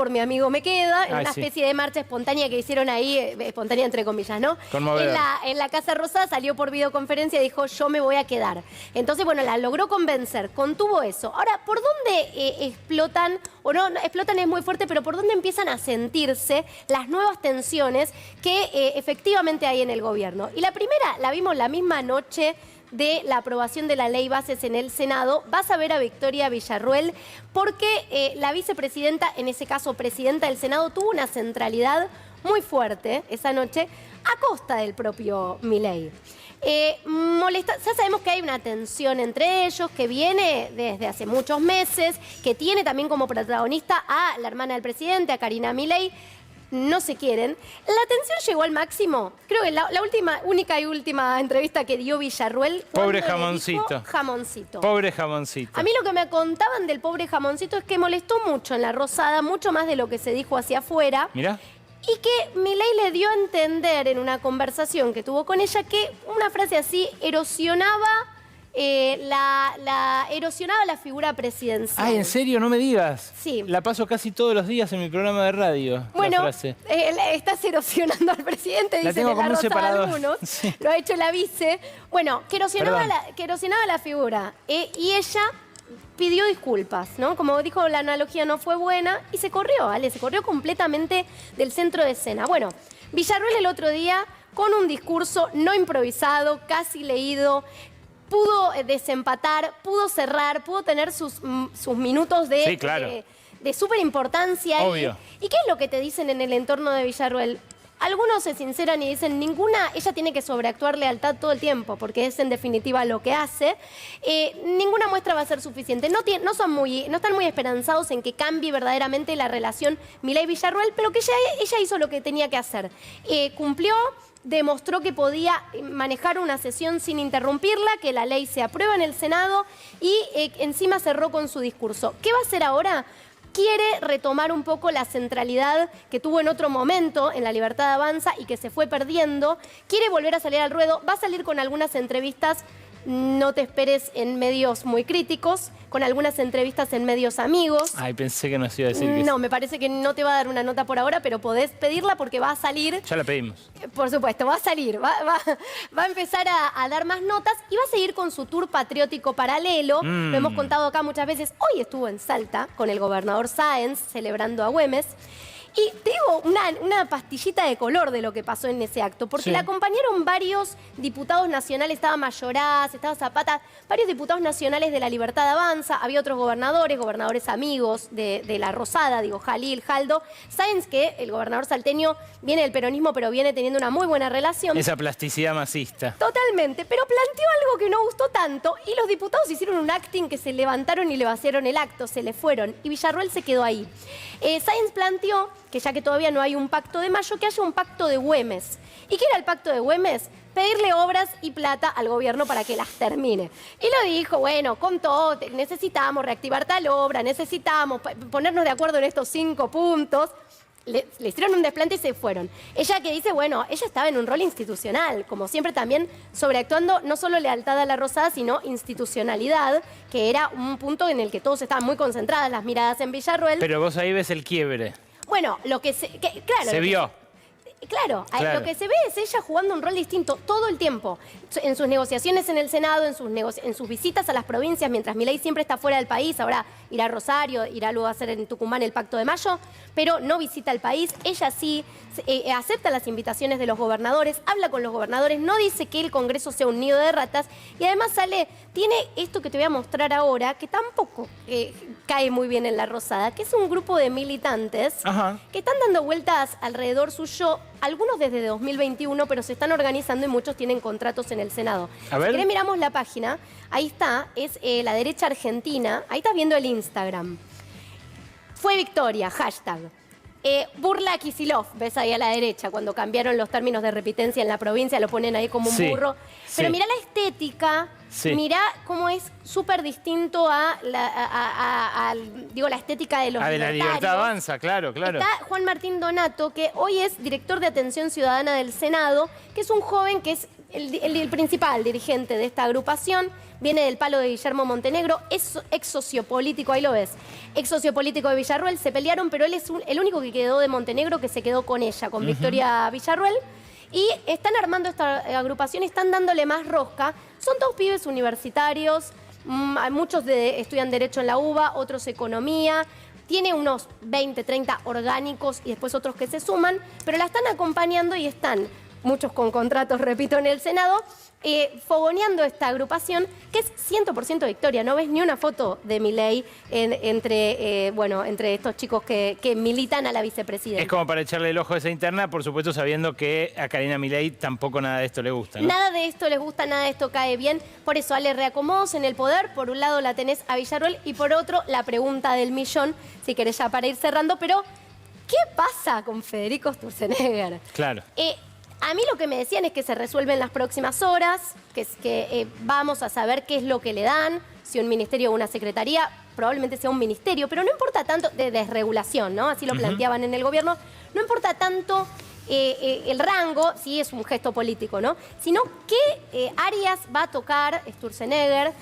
me queda, en una especie de marcha espontánea que hicieron ahí, espontánea entre comillas, ¿no? En la Casa Rosada salió por videoconferencia y dijo, yo me voy a quedar. Entonces, bueno, la logró convencer, contuvo eso. Ahora, ¿por dónde explotan, o no, explotan es muy fuerte, pero por dónde empiezan a sentirse las nuevas tensiones que efectivamente hay en el gobierno? Y la primera la vimos la misma noche de la aprobación de la ley bases en el Senado. Vas a ver a Victoria Villarruel porque la vicepresidenta, en ese caso presidenta del Senado, tuvo una centralidad muy fuerte esa noche a costa del propio Milei. Ya sabemos que hay una tensión entre ellos que viene desde hace muchos meses, que tiene también como protagonista a la hermana del presidente, a Karina Milei. no se quieren. La tensión llegó al máximo. Creo que la única y última entrevista que dio Villarruel. Pobre jamoncito. Jamoncito. Pobre jamoncito. A mí lo que me contaban del pobre jamoncito es que molestó mucho en la Rosada, mucho más de lo que se dijo hacia afuera. Mirá. Y que Milei le dio a entender en una conversación que tuvo con ella que una frase así erosionaba la figura presidencial. Ay, ¿en serio? No me digas. Sí. La paso casi todos los días en mi programa de radio. Bueno, la frase. Estás erosionando al presidente, La dicen tengo en la como un Rosada separador. algunos. Sí. Lo ha hecho la vice. Bueno, que erosionaba la figura. Y ella pidió disculpas, ¿no? Como dijo, la analogía no fue buena y se corrió, ¿vale? Se corrió completamente del centro de escena. Bueno, Villarruel el otro día, con un discurso no improvisado, casi leído, pudo desempatar, pudo cerrar, pudo tener sus minutos de, sí, claro, de súper importancia. Obvio. ¿Y qué es lo que te dicen en el entorno de Villarruel? Algunos se sinceran y dicen, ella tiene que sobreactuar lealtad todo el tiempo, porque es en definitiva lo que hace. Ninguna muestra va a ser suficiente. No están muy esperanzados en que cambie verdaderamente la relación Milei-Villarruel, pero que ella hizo lo que tenía que hacer. Cumplió, demostró que podía manejar una sesión sin interrumpirla, que la ley se aprueba en el Senado y encima cerró con su discurso. ¿Qué va a hacer ahora? Quiere retomar un poco la centralidad que tuvo en otro momento en La Libertad Avanza y que se fue perdiendo. Quiere volver a salir al ruedo. Va a salir con algunas entrevistas, no te esperes en medios muy críticos, con algunas entrevistas en medios amigos. Ay, pensé que nos iba a decir que no, me parece que no te va a dar una nota por ahora, pero podés pedirla porque va a salir. Ya la pedimos. Por supuesto, va a salir, va a empezar a dar más notas y va a seguir con su tour patriótico paralelo. Lo hemos contado acá muchas veces. Hoy estuvo en Salta con el gobernador Sáenz celebrando a Güemes. Y te digo una pastillita de color de lo que pasó en ese acto, porque le acompañaron varios diputados nacionales, estaba Mayoraz, estaba Zapata, varios diputados nacionales de La Libertad Avanza, había otros gobernadores amigos de la Rosada, digo, Jalil, Jaldo. Sáenz, que el gobernador salteño viene del peronismo, pero viene teniendo una muy buena relación. Esa plasticidad masista. Totalmente, pero planteó algo que no gustó tanto y los diputados hicieron un acting que se levantaron y le vaciaron el acto, se le fueron y Villarruel se quedó ahí. Sáenz planteó que ya que todavía no hay un pacto de Mayo, que haya un pacto de Güemes. ¿Y qué era el pacto de Güemes? Pedirle obras y plata al gobierno para que las termine. Y lo dijo, bueno, con todo, necesitamos reactivar tal obra, necesitamos ponernos de acuerdo en estos 5 puntos. Le hicieron un desplante y se fueron. Ella que dice, bueno, ella estaba en un rol institucional, como siempre también sobreactuando no solo lealtad a la Rosada, sino institucionalidad, que era un punto en el que todos estaban muy concentradas las miradas en Villarruel. Pero vos ahí ves el quiebre. Bueno, lo que claro. Se vio. Claro, lo que se ve es ella jugando un rol distinto todo el tiempo. En sus negociaciones en el Senado, en sus visitas a las provincias, mientras Milei siempre está fuera del país, ahora irá a Rosario, irá luego a hacer en Tucumán el Pacto de Mayo, pero no visita el país. Ella sí acepta las invitaciones de los gobernadores, habla con los gobernadores, no dice que el Congreso sea un nido de ratas y además tiene esto que te voy a mostrar ahora, que tampoco cae muy bien en la Rosada, que es un grupo de militantes que están dando vueltas alrededor suyo, algunos desde 2021, pero se están organizando y muchos tienen contratos en el Senado. A ver. Si querés miramos la página, ahí está, es la derecha argentina, ahí estás viendo el Instagram. Fue victoria, hashtag. Burla Kicillof, ves ahí a la derecha, cuando cambiaron los términos de repitencia en la provincia, lo ponen ahí como un burro. Pero mirá la estética, mirá cómo es súper distinto a la estética de los de la Libertad Avanza, claro. Está Juan Martín Donato, que hoy es director de Atención Ciudadana del Senado, que es un joven que es el principal dirigente de esta agrupación, viene del palo de Guillermo Montenegro, es ex sociopolítico, ahí lo ves, ex sociopolítico de Villarruel, se pelearon, pero él es el único que quedó de Montenegro que se quedó con ella, con Victoria Villarruel, y están armando esta agrupación, están dándole más rosca, son todos pibes universitarios, muchos estudian Derecho en la UBA, otros Economía, tiene unos 20, 30 orgánicos y después otros que se suman, pero la están acompañando y están muchos con contratos, repito, en el Senado, fogoneando esta agrupación, que es 100% victoria. No ves ni una foto de Milei entre estos chicos que militan a la vicepresidenta. Es como para echarle el ojo a esa interna, por supuesto sabiendo que a Karina Milei tampoco nada de esto le gusta, ¿no? Nada de esto les gusta, nada de esto cae bien. Por eso, Ale, reacomodos en el poder. Por un lado la tenés a Villarruel y por otro la pregunta del millón, si querés ya para ir cerrando, pero ¿qué pasa con Federico Sturzenegger? Claro. A mí lo que me decían es que se resuelve en las próximas horas, que vamos a saber qué es lo que le dan, si un ministerio o una secretaría, probablemente sea un ministerio, pero no importa tanto, de desregulación, ¿no? Así lo planteaban en el gobierno, no importa tanto el rango, sí es un gesto político, ¿no? Sino qué áreas va a tocar Sturzenegger,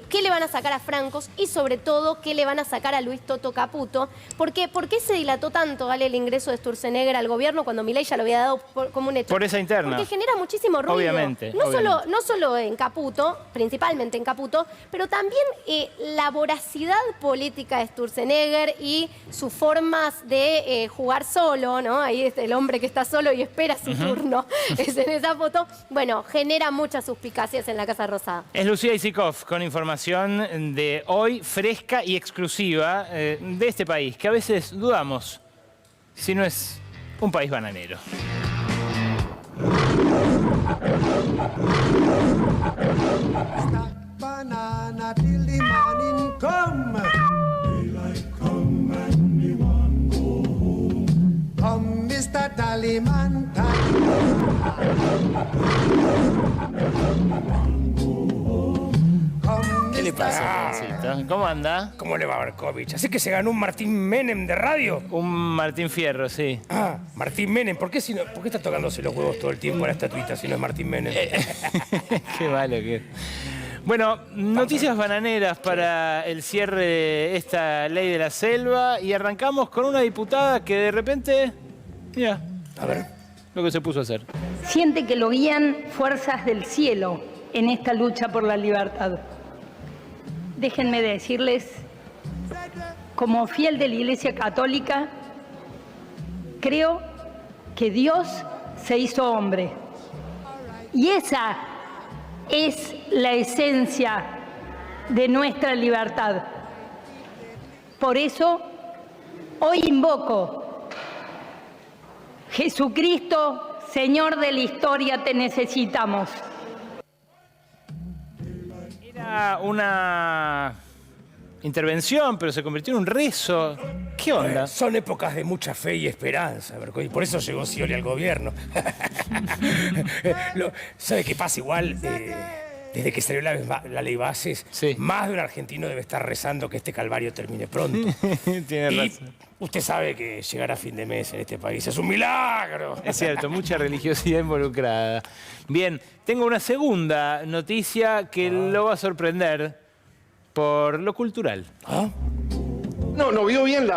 qué le van a sacar a Francos y sobre todo qué le van a sacar a Luis Toto Caputo. ¿Por qué se dilató tanto, el ingreso de Sturzenegger al gobierno cuando Milei ya lo había dado como un hecho? Por esa interna. Porque genera muchísimo ruido. Obviamente. No solo en Caputo, principalmente en Caputo, pero también la voracidad política de Sturzenegger y sus formas de jugar solo, ¿no? Ahí es el hombre que está solo y espera su turno, es en esa foto. Bueno, genera muchas suspicacias en la Casa Rosada. Es Lucía Isikoff con información de hoy, fresca y exclusiva de este país, que a veces dudamos si no es un país bananero. Banana till the morning come. Daylight come and me want go home. Come, Mr. Tallyman, ¿Qué le pasa, Juancito? ¿Cómo anda? ¿Cómo le va a Berkovich? ¿Así que se ganó un Martín Menem de radio? Un Martín Fierro, sí. Ah, Martín Menem. ¿Por qué está tocándose los huevos todo el tiempo a la estatuita si no es Martín Menem? Qué malo que es. Bueno, noticias bananeras para el cierre de esta ley de la selva y arrancamos con una diputada que de repente, mira, a ver lo que se puso a hacer. Siente que lo guían fuerzas del cielo en esta lucha por la libertad. Déjenme decirles, como fiel de la Iglesia Católica, creo que Dios se hizo hombre. Y esa es la esencia de nuestra libertad. Por eso, hoy invoco, Jesucristo, Señor de la historia, te necesitamos. Era una intervención, pero se convirtió en un rezo. ¿Qué onda? Son épocas de mucha fe y esperanza, Berkovich. Por eso llegó Scioli al gobierno. ¿Sabe qué pasa igual? Desde que salió la ley Bases, más de un argentino debe estar rezando que este calvario termine pronto. Tiene razón. Usted sabe que llegar a fin de mes en este país es un milagro. Es cierto, mucha religiosidad involucrada. Bien, tengo una segunda noticia que lo va a sorprender por lo cultural. No vio bien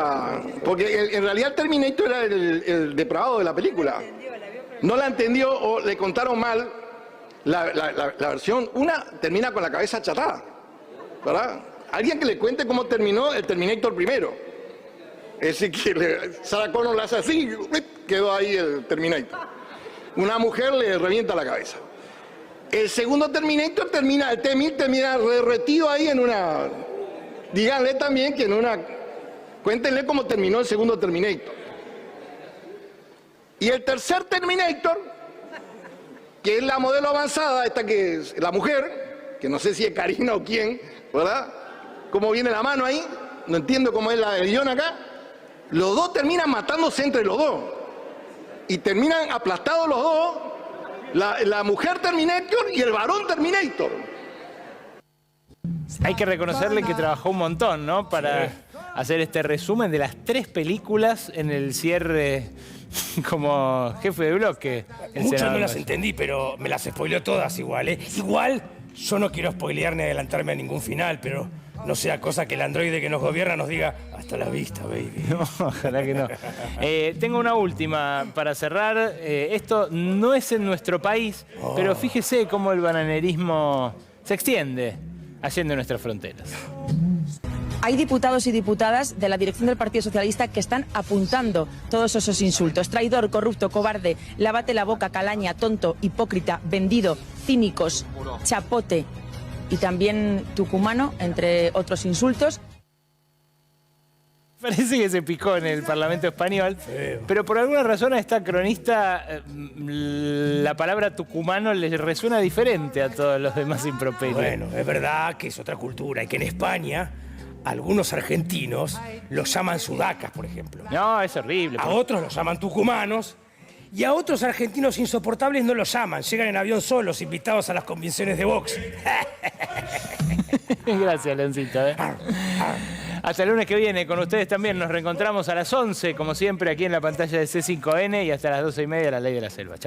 porque en realidad el Terminator era el depravado de la película. No la entendió o le contaron mal la versión. Una termina con la cabeza achatada, ¿verdad? Alguien que le cuente cómo terminó el Terminator primero. Es decir, que Sarah Connor la hace así, quedó ahí el Terminator. Una mujer le revienta la cabeza. El segundo Terminator termina, el T-1000 termina derretido ahí en una... Díganle también que en una... Cuéntenle cómo terminó el segundo Terminator. Y el tercer Terminator, que es la modelo avanzada, esta que es la mujer, que no sé si es Karina o quién, ¿verdad? ¿Cómo viene la mano ahí? No entiendo cómo es el guión acá. Los dos terminan matándose entre los dos. Y terminan aplastados los dos, la mujer Terminator y el varón Terminator. Hay que reconocerle que trabajó un montón, ¿no? Para hacer este resumen de las 3 películas en el cierre como jefe de bloque. Muchas no las entendí, pero me las spoileó todas igual, ¿eh? Igual, yo no quiero spoilear ni adelantarme a ningún final, pero no sea cosa que el androide que nos gobierna nos diga hasta la vista, baby. No, ojalá que no. Tengo una última para cerrar. Esto no es en nuestro país, pero fíjese cómo el bananerismo se extiende haciendo nuestras fronteras. Hay diputados y diputadas de la dirección del Partido Socialista que están apuntando todos esos insultos. Traidor, corrupto, cobarde, lávate la boca, calaña, tonto, hipócrita, vendido, cínicos, chapote y también tucumano, entre otros insultos. Parece que se picó en el Parlamento español, pero por alguna razón a esta cronista la palabra tucumano le resuena diferente a todos los demás improperios. Bueno, es verdad que es otra cultura y que en España algunos argentinos los llaman sudacas, por ejemplo. No, es horrible. A otros los llaman tucumanos. Y a otros argentinos insoportables no los llaman. Llegan en avión solos, invitados a las convenciones de box. Gracias, Leoncito. Hasta el lunes que viene con ustedes también. Nos reencontramos a las 11, como siempre, aquí en la pantalla de C5N y hasta las 12:30 La Ley de la Selva. Chau.